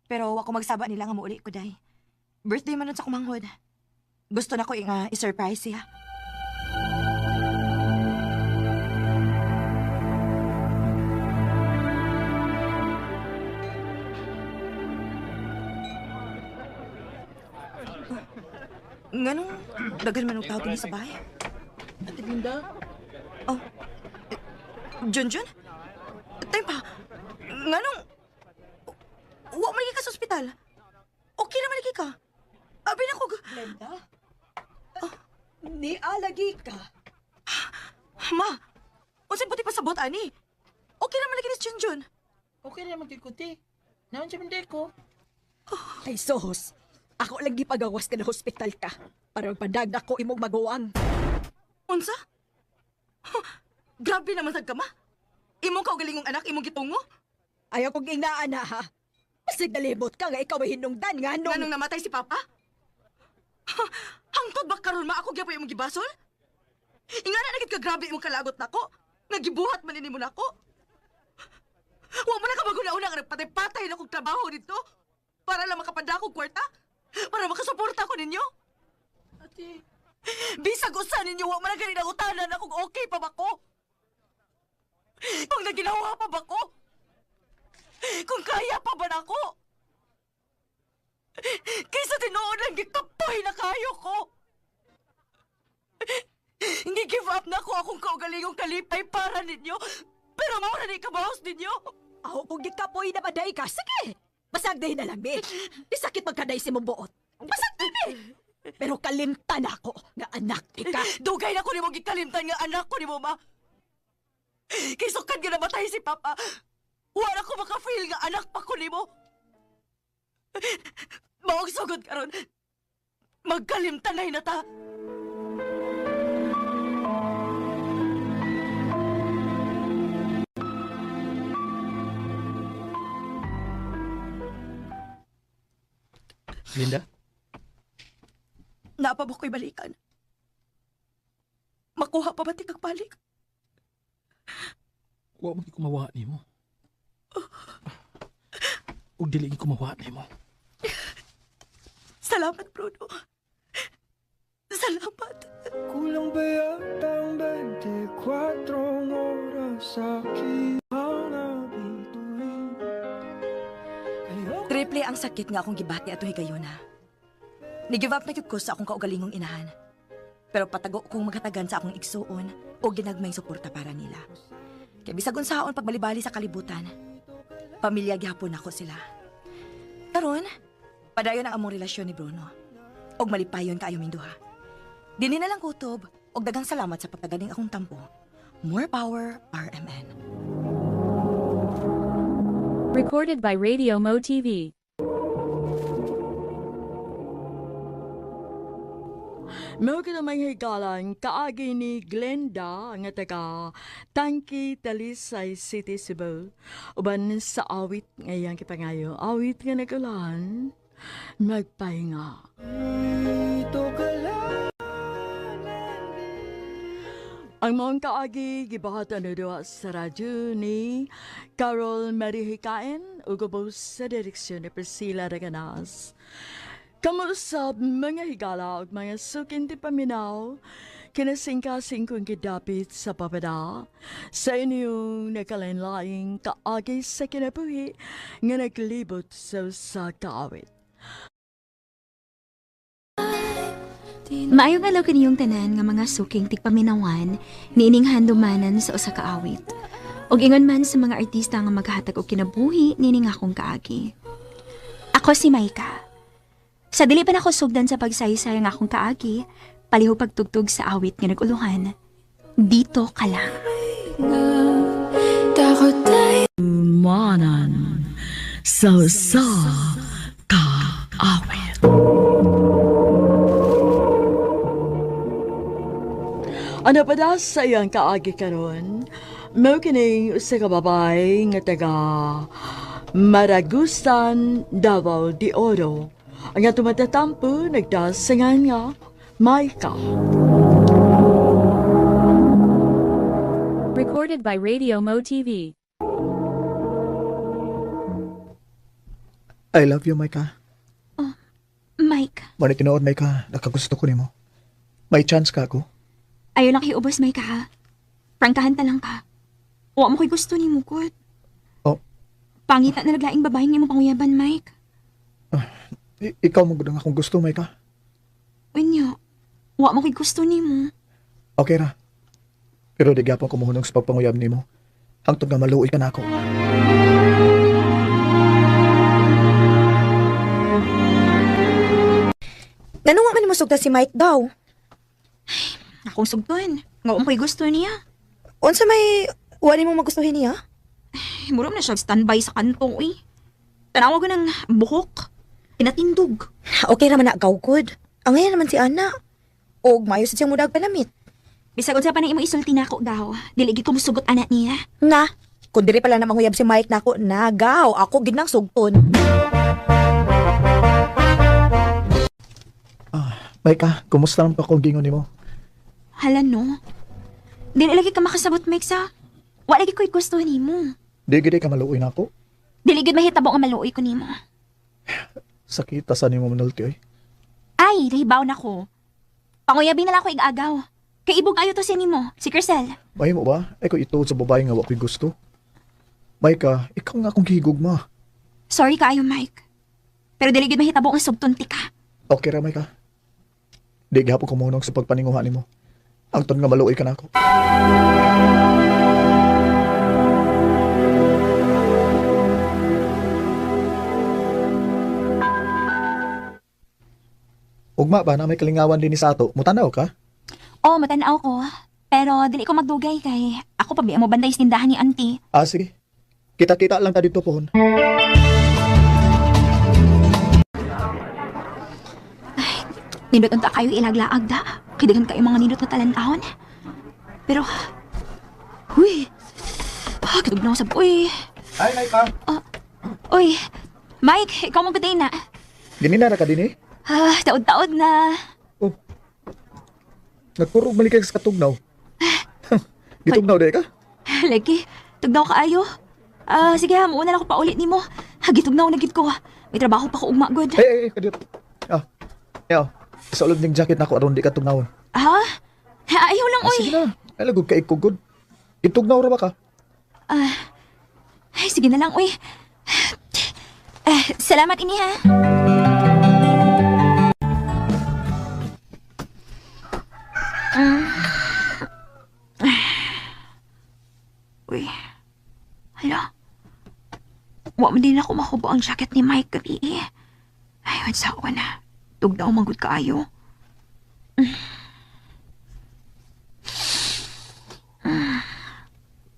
Pero wako magsaba nila nga muuli ko, day. Birthday man nun sa kumanghod. Gusto na ko nga i-surprise siya. Nganong dagan man ang tao din sa bahay? Ate Linda? Oh. Junjun? Tayo pa. Nganong... Wa malagi ka sa ospital. Okay na malagi ka. Abi na ko... Linda? Ni alagi ka. Ma! Unsay puti pa sa bot, ani? Okay na malagi ni Junjun. Okay na magkikuti. Naman siya hindi ko. Ay, sos. Ako lagi pagawas ka na hospital ka. Para magpadag ko imong maguwang. Unsa? Grabe naman sad ka, ma. Imong kaugalingong anak, imong gitungo. Ayaw kong inaana, ha? Pasig nalibot ka nga ikaw ay hinungdan nga nung... Nganong namatay si Papa? Hangtod ba karon ma ako gyapon imong gibasol? Ingana na gid ka grabe imong kalagot nako. Nagibuhat man nimo nako. Wa man ka maguna-una nga nagpatay-patay na kong trabaho dito para lang makapadako kwarta. Para makasuporta ko ninyo. Ate... Bisag usa ninyo, wa man na ganit ang utanan na kung okay pa ba ko. Kung naginawa pa ba ko. Kung kaya pa ba na ko. Kaysa tinuod lang gikapoy na kayo ko. Hindi give up na ko akong kaugalingong kalipay para ninyo. Pero maura na ikabahos ninyo. Ako kung gikapoy na baday ka, sige! Basagday na lang, be. Isakit magkaday si mong buot. Basagday, be! Pero kalimtan ako nga anak ka. Dugay na ko ni mo gikalimtan nga anak ko ni mo, ma. Kay sukad nga namatay si Papa. Wala ko maka-feel nga anak pa ko ni mo. Maong sugod karon. Magkalimtanay na ta. Linda? Napabok ko'y balikan. Makuha pa ba ti kagbalik? Wa mo kumawa ni mo. Ug dili kumawa ni mo. Salamat, Bruno. Salamat. Kulang ba yata ang 24 oras sa aking bituin? Triple ang sakit nga akong gibati ato higayon ha. Ni-give up na gyud ko sa akong kaugalingong inahan. Pero patago kong maghatagan sa akong igsuon o ginagmay suporta para nila. Kaya bisag unsaon pagbalibali sa kalibutan, pamilya gyapon ako sila. Karon, padayon ang among relasyon ni Bruno. Og malipayon kaayo ming duha. Dini na lang kutob og dagang salamat sa pagtagaling akong tampo. More power, RMN. Recorded by Radio Mo TV. Mao ka namang higalan kaagi ni Glenda nga taga Tangki, Talisay City, Cebu. Uban sa awit ngayang kipangayo. Awit nga nagalan, magpahinga. Ang mga kaagi gibahatan na sa radyo ni Carol Marihikain ug ubos sa direksyon ni Priscilla Raganas. Kamusab mga higala ug mga sukin ti paminaw, kinasingkasing kong kidapit sa papada, sa inyong nakalinlaing kaagi sa kinabuhi nga naglibot sa kaawit. Maayo nga law kaniyong tanan nga mga suking tigpaminawan niining handumanan sa usa ka awit. Og ingon man sa mga artista nga maghatag og kinabuhi niining akong kaagi. Ako si Maika. Sa dili pa nako sugdan sa pagsaysay nga akong kaagi, palihog pagtugtog sa awit nga naguluhan. Dito ka lang. Manan sa kaawit. Ano pa da sa iyang kaagi karon? Mao kining usa ka babay nga taga Maragusan, Davao de Oro. Ang nga tumatatampo nagdasangan nga Maika. Recorded by Radio Mo TV. I love you, Maika. Mike, Mani tinuod, Maika. Nakagusto ko nimo. May chance ka ako. ayaw lang iubos, Mike, ha? Prangkahan ta lang ka. Wa mo ko'y gusto ni mo, good. Oh. Pangita na naglaing babae nga mo panguyaban, Mike. Ikaw mo gudang akong gusto, Maika. Unya, wa mo ko'y gusto ni mo. Okay ra. Pero di gyapon ko mohunong sa pagpanguyab nimo. Hangtod nga maluoy ka na ako. Nanuwa man mo sugta si Mike daw. Akong sugton. Nga mo ko'y gusto niya. Unsa may wali mo magustuhin niya? Muro na siya standby sa kanto, uy. Tanawa ko ng buhok. Tinatindog. Okay raman na gawgod. Ang ngayon naman si Ana. Og mayo sa siyang mudag panamit. Bisag unsa pa na imo isulti nako gaw. Dili gid ko musugot anak niya. Na, kung diri pala na manghuyab si Mike nako, nagaw, ako gid nang sugton. Maika, kumusta naman pa kung gingon nimo? Hala no. Dili lagi ka makasabot, Mike, sa. Wa lagi ko'y gusto nimo. Di gid ka maluoy na ako. Dili gid mahitabo nga maluoy ko nimo. Sakita sa nimo manulti oy. Ay, ribaw na ko. Panguyabing na lang ko igagaw. Kay ibog ayo to si nimo, si Crisel. May mo ba? Ay ko ituod sa babae nga wa ko'y gusto. Maika, ikaw nga akong gihigugma. Sorry kaayo, Mike. Pero dili gid mahitabo nga subtunti ka. Okay ra, Maika. Di gihapon ko mohunong sa pagpaninguha nimo. Hangtod nga maluoy ka na ako. Ugma ba na may kalingawan din ni Sato? Mutanaw ka? Oo, matanaw ko. Pero dili ko magdugay kay ako pa biya mo banday sa tindahan ni auntie. Ah, sige. Kita-kita lang ta dito pohon. Nindot unta kayo ilaglaag da. Kidagan kayo mga nindot na talantahon. Pero, huy. Kitug na ako sa uy. Ay, Maika. Uy, Mike, ikaw mong na. Gininara ka din eh. Taod-taod na. Nagpurog balik ka sa katugnaw. Gitugnaw di ka? Lagi, tugnaw ka ayo. Sige ha, mauna lang ako paulit ni mo. Gitugnaw na gid ko. May trabaho pa ko ugma, good. Kadiyot. Yaw, sa ulod ng jacket na ako aron di ka tugnawon. Ha? Ayaw lang, uy. Sige na, ay lagod ka ikugod. Gitugnaw ra ba ka? Ay, sige na lang, uy. Salamat, ini ha. Uy. Hala. Wa man din ako mahubo ang jacket ni Mike gabi eh. Ayun, sawa na. Tugnaw manggod kaayo.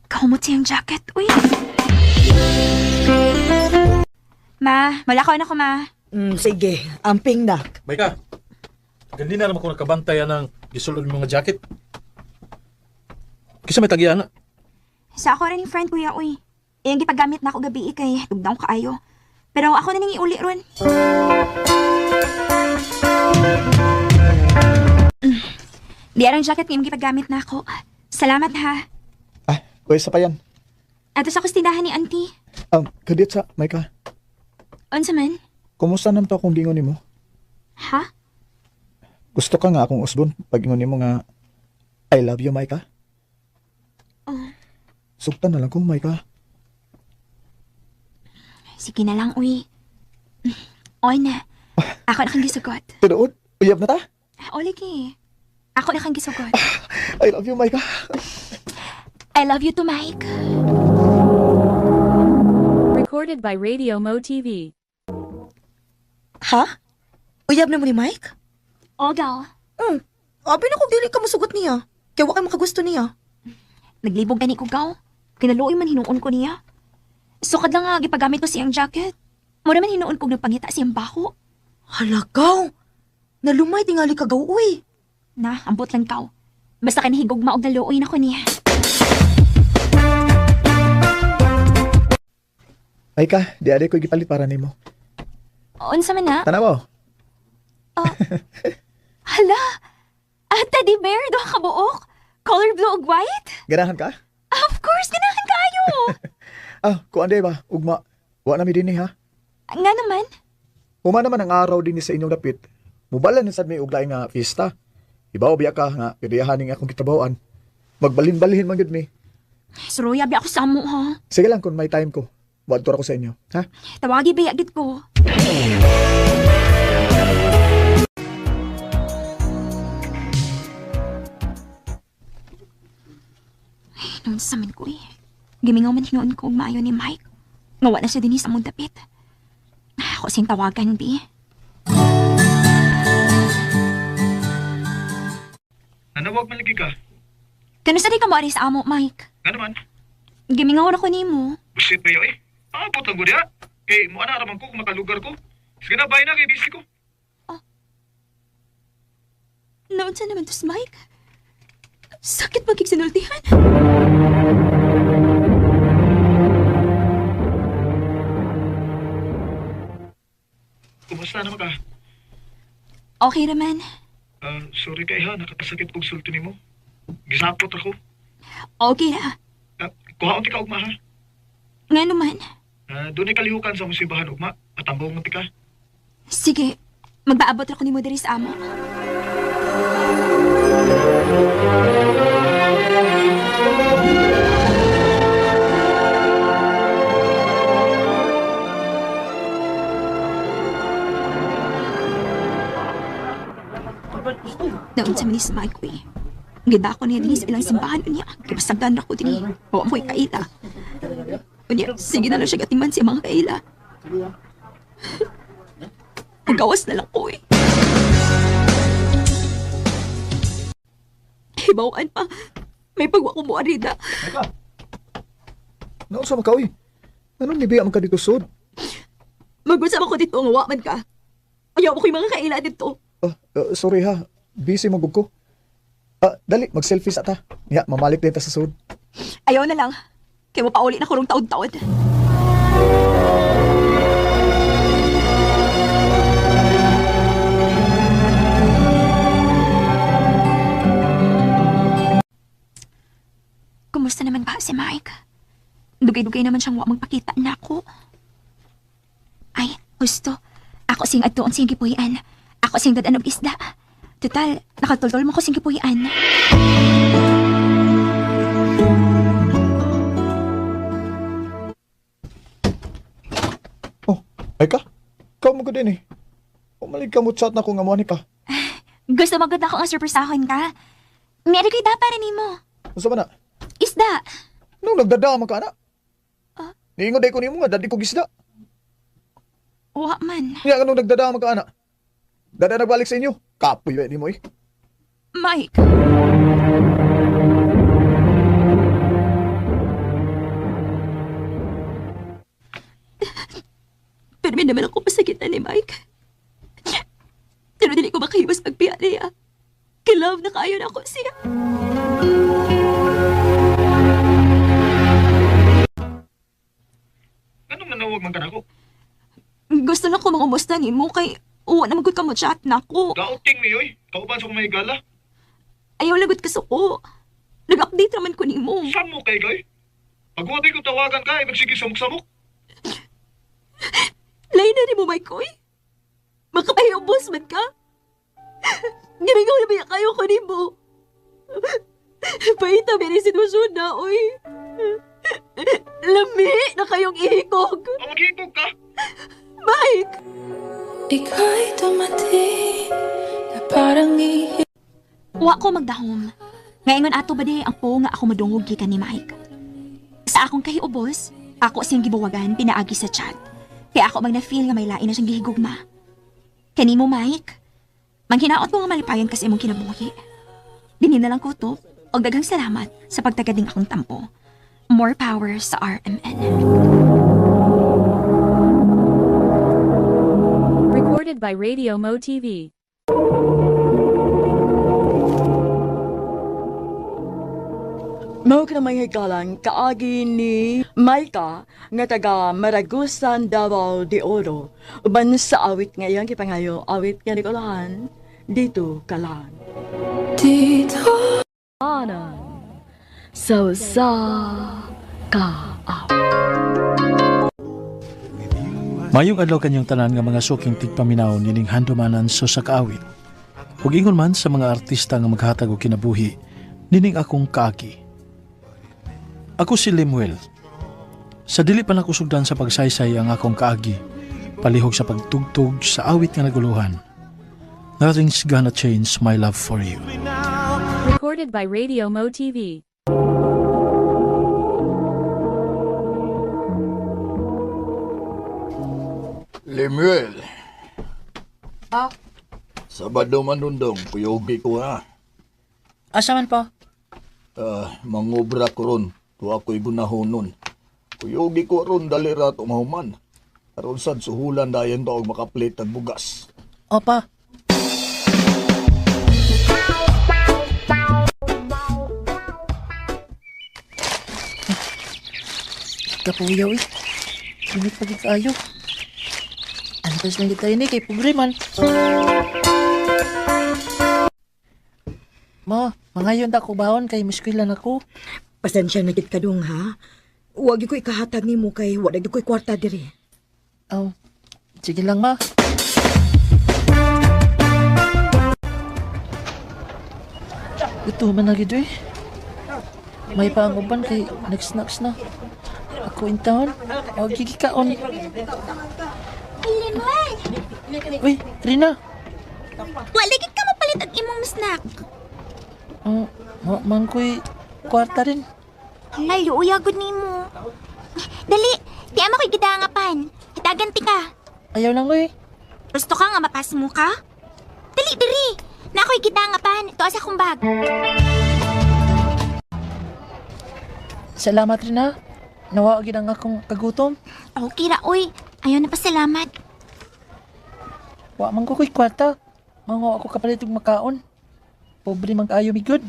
Kahumot siyang jacket, uy. Ma, malakaw na ko, ma. Sige, amping na. Maika, gandi na naman ko nakabantayan ng gisulod ng mga jacket. Kisa may tagyan na. Sa ako rin yung friend kuya, uy. Iyang gipagamit na ako gabi kay tugnaw kaayo. Pero ako na nang iuli ron. Di arang jacket ngayong gipagamit na ako. Salamat ha. Pwesa pa yan. Ato sa kustindahan ni auntie. Kadiyot sa, Maika. Unsa man? Kumusta naman to akong gingon nimo? Ha? Gusto ka nga akong usbon pag ingon nimo nga I love you, Maika. Sugtan na lang ko, Maika. Sige na lang, uy. Oy na. Ako na kang gisugot. Tinuod, uyab na ta? O, lagi. Ako na kang gisugot. I love you, Maika. I love you too, Mike. Recorded by Radio Mo TV. Ha? Uyab na mo ni Mike? O, gal. Abi na kung dili ka masugot niya. Kaya wa ka makagusto niya. Naglibog gani ko, gal. Kinaluoy man hinuon ko niya. Sukad lang nga gipagamit ko siyang jacket. Mo naman hinuon kong nagpangita siyang bako. Halagaw! Nalumay tingali kagaw, uy. Na, ambot lang kaw. Basta kanahigog maog naluoy na ko niya. Maika, di aday ko gipalit para nimo. Unsa man na? Tanaw. Hala! Teddy bear, do ka buok? Color blue ug white? Ganahan ka? Of course, ganahan kayo! Kung anday ba, ugma. Wa na mi din ha. Nga naman? Huma naman ang araw din ni sa inyong dapit. Mubalan ni sad may uglay nga fiesta. Ibaw biya ka nga, piriyahan nga akong kitabawaan. Magbalin-balhin man yun mi. Suruya, biya ako sa mo, ha? Sige lang kung may time ko. Wadtor ako sa inyo, ha? Tawagi biya gid ko. Ay, noon sa man ko eh. Gimingaw man hinoon ko maayo ni Mike. Ngawa na siya din sa mong dapit. Ako sing tawagan, bi. Nanawag man lagi ka. Kano sa di ka maari sa amo, Mike? Nga naman, Gimingaw na ko ni mo. busit ba yun eh? Aabot lang ko diya. Kay mo ana raman ko kung makalugar ko. Sige na, bye na kay busy ko. Noon sa naman to si Mike? Sakit magkiksinultihan. Kumusta naman ka? Okay naman. Sorry kay ha, nakakasakit kong sulti ni mo. Gisapot ako. Okay na. Kuhaon ti ka ugma ha. Nga naman. Doon ay kalihukan sa musibahan ugma. Matambong mo ti ka. Sige, magbaabot ako ni mo diri sa amo. Noon sa minis Mike, eh. Gida ko niya din sa ilang simbahan niya. Kipasagdan ako din. O amoy kaila. Unya, sige na lang siya gatiman siya mga kaila. Magawas na lang ko eh. Hibawaan pa. May pagwa ko mo arida. Mika! Naon sa makaw eh. Anong nibiya man ka dito sud? Mag-usap ako dito, nga waman ka. Ayaw ko yung mga kaila dito. Sorry ha. Busy magug ko. Dali, mag-selfie sa ta. Niya, mamalik din ta sa sud. Ayaw na lang. Kaya mo pauli na kurong taon-taon. Kumusta naman ba si Mike? Dugay-dugay naman siyang wa magpakita na ako. Ay, gusto. Ako sing adtoon sing gipuy-an. Ako sing dadan og isda. Total, nakatultol mo ko sing gipuy-an. Ay ka? Ikaw mo ko din eh. Umalig ka mo chat na kung amuan ka. Gusto magod ako nga surpresahon ka. Meron ko'y para ni mo. Masa ba na? Isda. Nung nagdadama ka na? Niingon day ko ni mo nga, dadi ko gisda. Wa man. Niya ka nung nagdadama ka na? Dada nagbalik sa inyo. Kapoy ba ni mo eh. Mike. Pero may naman ako pasakitan ni Mike. Pero dili ko makahiwas pagpiya niya. Kilove na kayo na ako siya. Anong nanawag man ka na ako? Gusto na ko mangumusta ni mo kay uwa na magod ka mo chat na ako. Kauting ni oy. Kauban sa kung may gala. Ayaw lagot ka suko. Nag-update naman ko ni mo. Saan mo kay kay? Pag wati ko tawagan ka, magsige samok-samok. Lain na ni mo, Mike, oy. Makapahiubos man ka. Gimingaw na ba kayo ko ni mo? Paita ba ni sitwasyon na, oy. Lami na kayong ihikog. Maghikog ka? Mike! Ika'y dumating na parang Wa ko magdahom. Ngayon ato ba di ang po nga ako madungog gikan ni Mike. Sa akong kahiubos, ako siyang gibawagan pinaagi sa chat. Kaya ako magna-feel nga may lain na siyang gihigugma. Kani mo, Mike, manghinaot mo nga malipayan kasi imong kinabuhi. Dinin na lang ko to, o daghang salamat sa pagtagading akong tampo. More power sa RMN. Recorded by Radio Mo TV. Mao ka na may hikalang kaagi ni Maika nga taga Maragusan, Davao de Oro. Uban sa awit ngayon, kipangayo awit nga Nikolahan, dito kalan. Dito Anan, sa ka. Mayong adlaw kanyang tanan nga mga suking tigpaminaw nining handumanan so sa kaawit. Ug ingon man sa mga artista nga maghatag og kinabuhi nining akong kaagi. Ako si Lemuel. Sa dili pa nakusugdan sa pagsaysay ang akong kaagi, palihog sa pagtugtog sa awit nga naguluhan. Nothing's gonna change my love for you. Recorded by Radio Mo TV. Lemuel, Ah, Sabado manundong, puyogi ko ha. asa man po? Mangobra ko ron, to ako'y gunahonon. Puyogi ko ron dali rato mahuman. Aron sad suhulan dayon taog makaplit ang bugas. Opa. Kapuyaw eh. Sunod pa di kayo. Antas lang kita ini kay pobre man. Mo, mangayon ta ko baon kay muskila na ko. Pasensya na gid ka dong ha. Huwag ko ikahatag ni mo kay wala ko'y kwarta diri. Oh, sige lang ma. Ito man na gid eh. May panguban kay next na. Ako in town. O gigikaon. Lemuel! Uy, Rina. Wala gid ka mapalit ang imong snack. Oh, man ko'y kwarta rin. Ay, uyagod ni mo. Dali, di ama ko'y gidangapan. Hitagan ti ka. Ayaw lang uy. Gusto ka nga mapas mo ka? Dali, diri. Na ako'y gidangapan. Ito asa kong bag. Salamat rin ha. Nawagin ang akong kagutom. Okay ra, uy. Ayaw na pasalamat. Wa man ko ko'y kwarta. Mango ako kapalit og makaon. Pobre man kaayo mi good.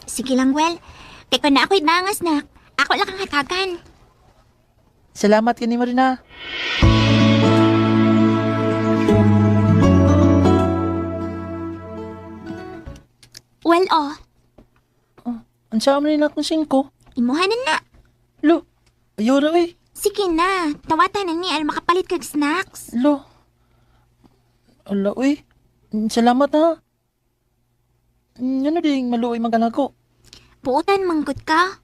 Sige lang, Well. Kaya kung na ako'y nangas na, ako lang ang hatagan. Salamat kini mo rin ha. Well, oh. Ansa man rin akong 5. Imuhanan na. Lo, ayaw na uy. Sige na. Tawatan na niya makapalit kag snacks. Lo. Ala uy. Salamat ha. Ano ding maluoy magana ko? Buutan manggut ka.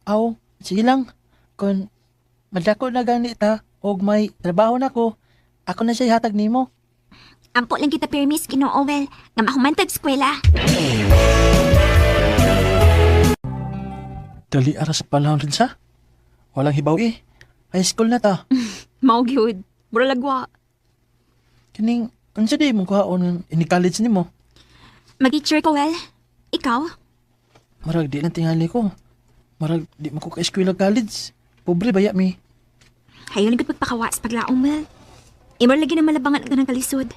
Aw, sige lang. Kung madako na ganit ha, og may trabaho na ko, ako na siya hatag nimo. Ampo lang kita permis Ginoo-Well nga mahumantag eskwela. Dali aras palahon rin sa? Walang hibaw eh. High school na ta. Mao gyud. Mura lagwa. Kining, unsa di mong kuhaon ini college ni mo? Mag-teacher ko, Well. Ikaw? Marag di lang tingali ko. Marag di mo ko ka-eskwela college. Pobre baya mi. Hayo na pagpakawa sa paglaong, Well. Imar lagi na malabangan ka ng kalisod.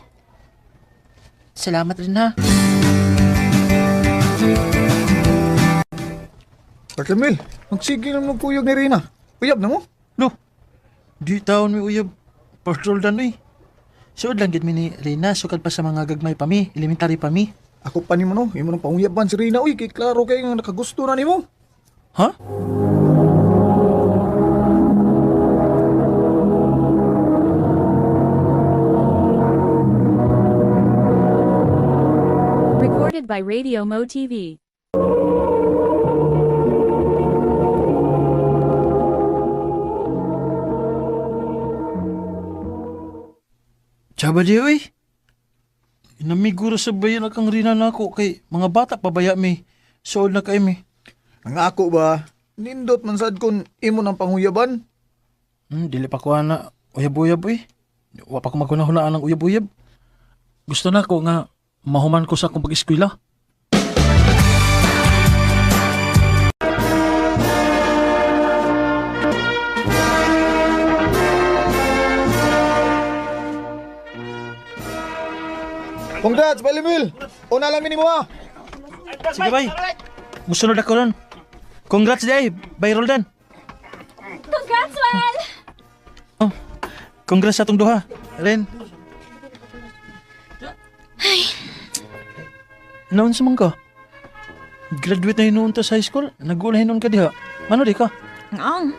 Salamat rin ha. Bartolomel, magsige lang ng puyog ni Rina. Uyab na mo? Lo, di taon mi uyab. Patrol dan eh. Suod lang gid mi ni Rina, sukad pa sa mga gagmay pa mi, elementary pa mi. Ako pa ni mo no, imo nang panguyaban si Rina. Uy, kay klaro kay nga nakagusto na ni mo. Ha? Recorded by Radio Mo TV. Tsaba di uy. Inamiguro sa bayan akang Rina na ako kay mga bata pabaya mi. Suod na kay mi. Ang ako ba, nindot man sad kon imo nang panguyaban. Dili pa ko na uyab-uyab uy. Wa pa ko magkunahunaan ng uyab-uyab. Gusto na ko nga mahuman ko sa akong pag-eskwela. Congrats, Balimil! Una lang minimo ha! Sige bay. Musunod ako ron. Congrats day, bay Roldan. Congrats, Well! Oh, congrats sa atong duha. Ren. Ay, Naon sa man ka? Graduate na hinuon ta sa high school. Nagula hinuon ka diha. Mano di ka? ang.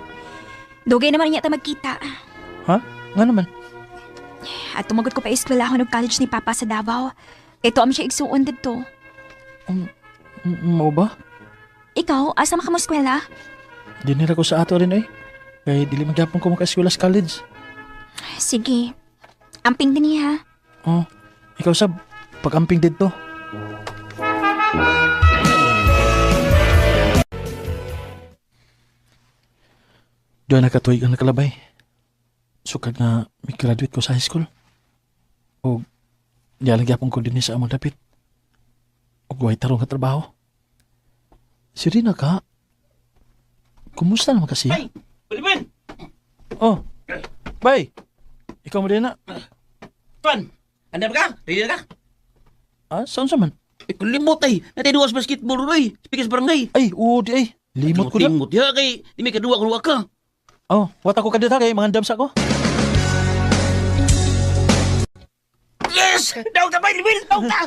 Dugay naman niya ta magkita. Ha? Nga naman. At tumagod ko pa eskwelahan ng college ni Papa sa Davao. Ito am siya igsuon dito. Mao ba? Ikaw, asa ka mo eskwela? Dinira ko sa ato rin Kaya dili magyapon ko maka-eskwela sa college. Sige. Amping din niya. Oh, ikaw sab, pag-amping dito. Doon nakatuig ang nakalabay. Sukad nga may graduate ko sa high school. O nialagyapon ko din sa amang dapit. O guway tarong ka trabaho. Si Rina ka, kumusta naman kasi? Bay! Balibin! Oh, bay! Ikaw mo din na. Pan! Anda ba ka? Ready na ka? Ah, saan man? Kulimot ay! Natiduwas basketball roy! Speaking sa barangay! Ay, di ay. Limot ko na. Limot ya kay, di may kadua ka. Oh, wata ko kadita kay mga dams ako. Yes! Daog ka, bay! Libil! Daog ka!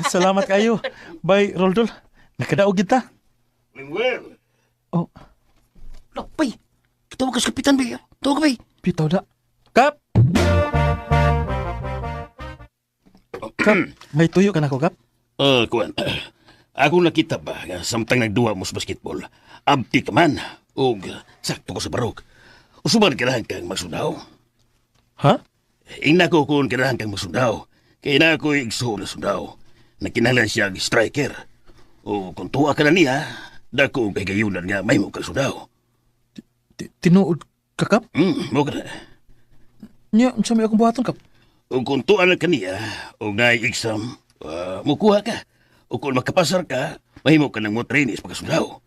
Salamat kayo. Bay, Roldol. Nakadaog kita. Lingwell. Oh. Bay! Kitawag ka sa kapitan, bay. Tawag ka, bay. Pitaw da. Kap! Kap, may tuyo ka na ko, Kap? Kuan. Ako nakita ba, nga samtang nagduwa mo sa basketball, abti ka man, o sakto ko sa barog. Usuban kailangan kang magsundaw. Ha? Ina ko kung kailangan kang magsundaw. Kaya na ako igso na sundaw. Nakinahanglan siya ang striker. O kung tuwa ka na niya, dako ang kagayunan nga may mo kang sundaw. Tinuod ka, Kap? Mo ka na. Niya, sa may akong buhaton, Kap? O kung tuwa na ka niya, o ngay exam, mukuha ka. O kung makapasar ka, mahimo ka ng mo trainis pagkasundaw.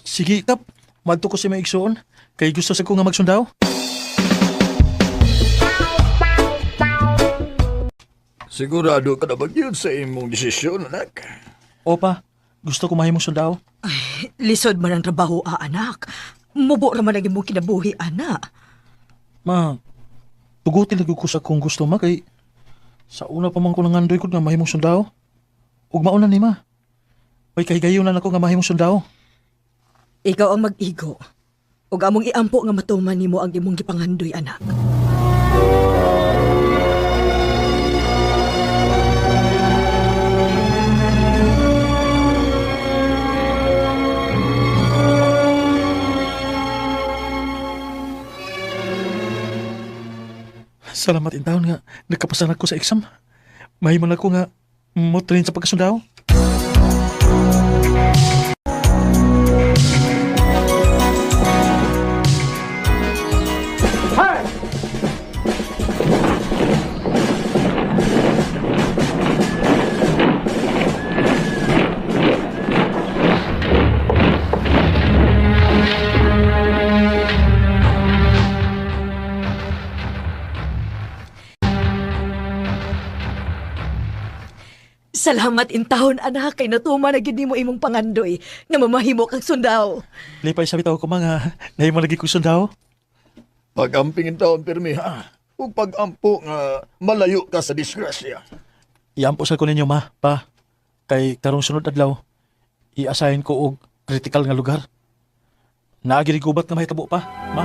Sige, Kap. Madto ko si may igsoon. Kay gusto sa ko nga magsundaw. Sigurado ka na ba yun sa imong desisyon, anak? Opa, gusto ko mahimong sundaw. Lisod man ang trabaho, anak. Mubo raman ang imong kinabuhi, anak. Ma, tugutin lagi ko sa kung gusto ma kay sa una pa man ko nangandoy ko nga mahimong sundaw. Ug mauna ni ma. May kahigayonan ako nga mahimong sundaw. Ikaw ang mag-igo. Ug among iampo nga matuman nimo ang imong gipangandoy, anak. Salamat in taon nga nagkapasan ako sa exam. Mahimong ako nga mo train sa pagkasundaw. Salamat in taon, anak, kay natuma na gid nimo imong pangandoy nga mamahimo kag sundaw. Lipay sa bitaw ko mga nahimong lagi ko sundaw. Pag-amping taon, pirmi, ha? Huwag pag-ampo nga malayo ka sa disgrasya. Iampo sa ko ninyo, ma, pa. Kay karong sunod adlaw, i-assign ko og critical nga lugar. Naagiri gubat nga mahitabo pa, ma.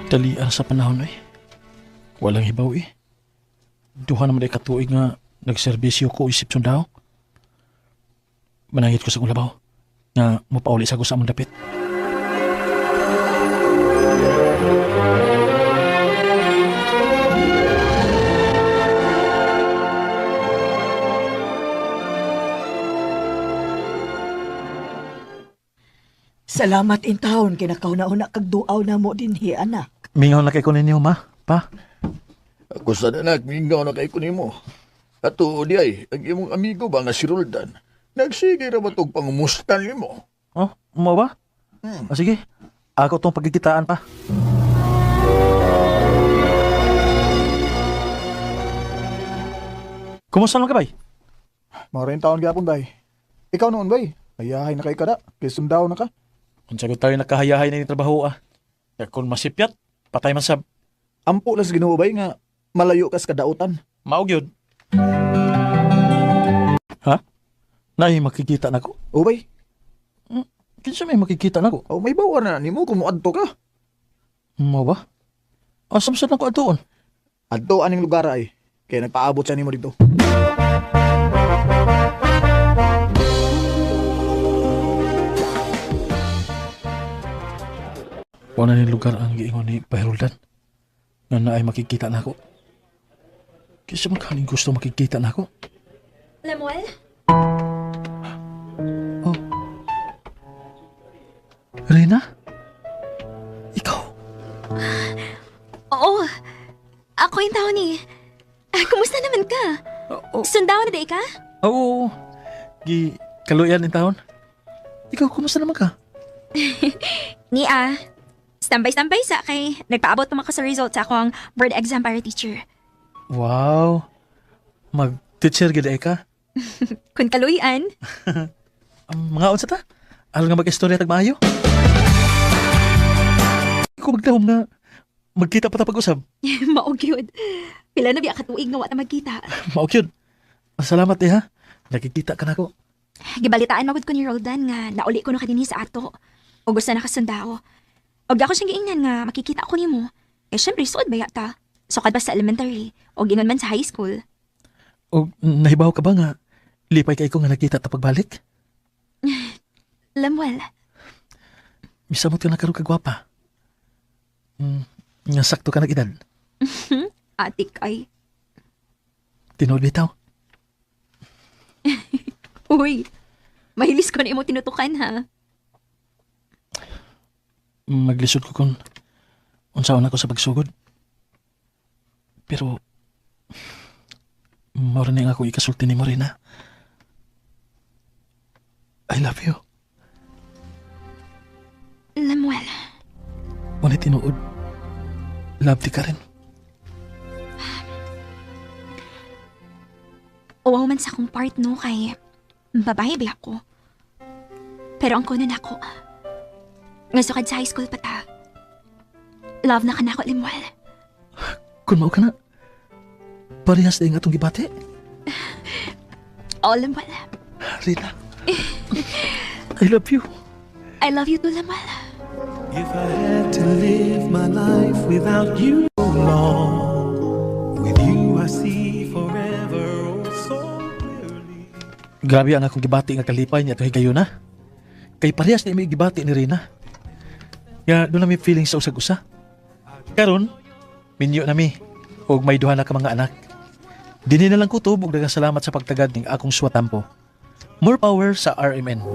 Dalian sa panahon walang hibaw Duha naman ay katuig nga nagserbisyo ko isip sundaw. Manangit ko sa kong labaw nga mapauli sa ko sa among dapit. Salamat in taon kay nakauna-una kag duaw na mo dinhi, anak. Mingaw na kay ko ninyo, ma, pa. Ako sa anak, mingaw na kay kunimo. Ato di ay, ang imong amigo ba nga si Roldan, nagsige ra ba tog pangumustan nimo? Oh, mo ba? Sige, ako tong pagkikitaan pa. Kumusta lang ka, bay? Mga taon gyapon bay. Ikaw noon bay, ayahay na kay kada, kay sundaw na ka. Kung sagot tayo nakahayahay na yung trabaho Ya kung masipyat, patay man sab. Ampo las Ginoo bay nga malayo kas kadautan. Maog yun. Ha? Nay, makikita na ko. O bay? Kinsa may makikita na ko? O may bawa na nimo kung muadto ka. Mo ba? Asam sa na ko atoon? Adto aning lugar ay, kaya nagpaabot siya nimo dito. Wala ni lugar ang giingon ni Pahiruldan nga na ay makikita na ako. Kasi man kaning gusto makikita na ako. Lemuel? Oh. Rina? Ikaw? Oo. Ako yung tao ni... kumusta naman ka? Sundaw na day ka? Oo. Kaluyan in taon. Ikaw, kumusta naman ka? Standby sa kay nagpaabot naman ko sa results sa akong board exam para teacher. Wow. Mag-teacher gid ka? Kung kaluyan. Mga unsa ta? Aron nga mag-istorya tag maayo. Ikaw magdahom nga magkita pa ta pag-usab. Maog yun. Pila na biya katuig nga wata magkita. Maog yun. Salamat ha. Nakikita ka na ko. Gibalitaan magud ko ni Roldan nga nauli ko na kadinhi sa ato. O gusto na kasundao. Og ako siyang giingnan nga makikita ako nimo. Syempre suod ba yata? Sukad ba sa elementary o gingon man sa high school? O nahibaw ka ba nga lipay kay ko nga nakita ta pagbalik? Lemuel. Misamot ka na karon kagwapa. Nga sakto ka nag-edad. Atik ay. Tinood bitaw. Uy, mahilis ko na imo tinutukan ha. Maglisod ko kung unsaon ako sa pagsugod. Pero mao rin nga ako ikasulti ni mo rin ha. I love you. Lemuel. Ngunit tinuod. Love di ka rin. Uwaw man sa akong part no kay babae ba ako. Pero ang kuno na ako. Nga sukad sa high school pa ta. Love na ka na ako, Lemuel. Kung mao ka na, parehas na yung atong gibati. Oh, Lemuel. Rina, I love you. I love you too, Lemuel. If I had to live my life without you so long, with you I see forever oh so clearly. Grabe ang akong gibati nga kalipay niya ito kayo na. Kay parehas na may gibati ni Rina. Kaya doon na may feeling sa usag-usa. Karon, minyo na mi. Og may duha na ka mga anak. Dini na lang kutob og daghang salamat sa pagtagad ning akong suwatampo. More power sa RMN.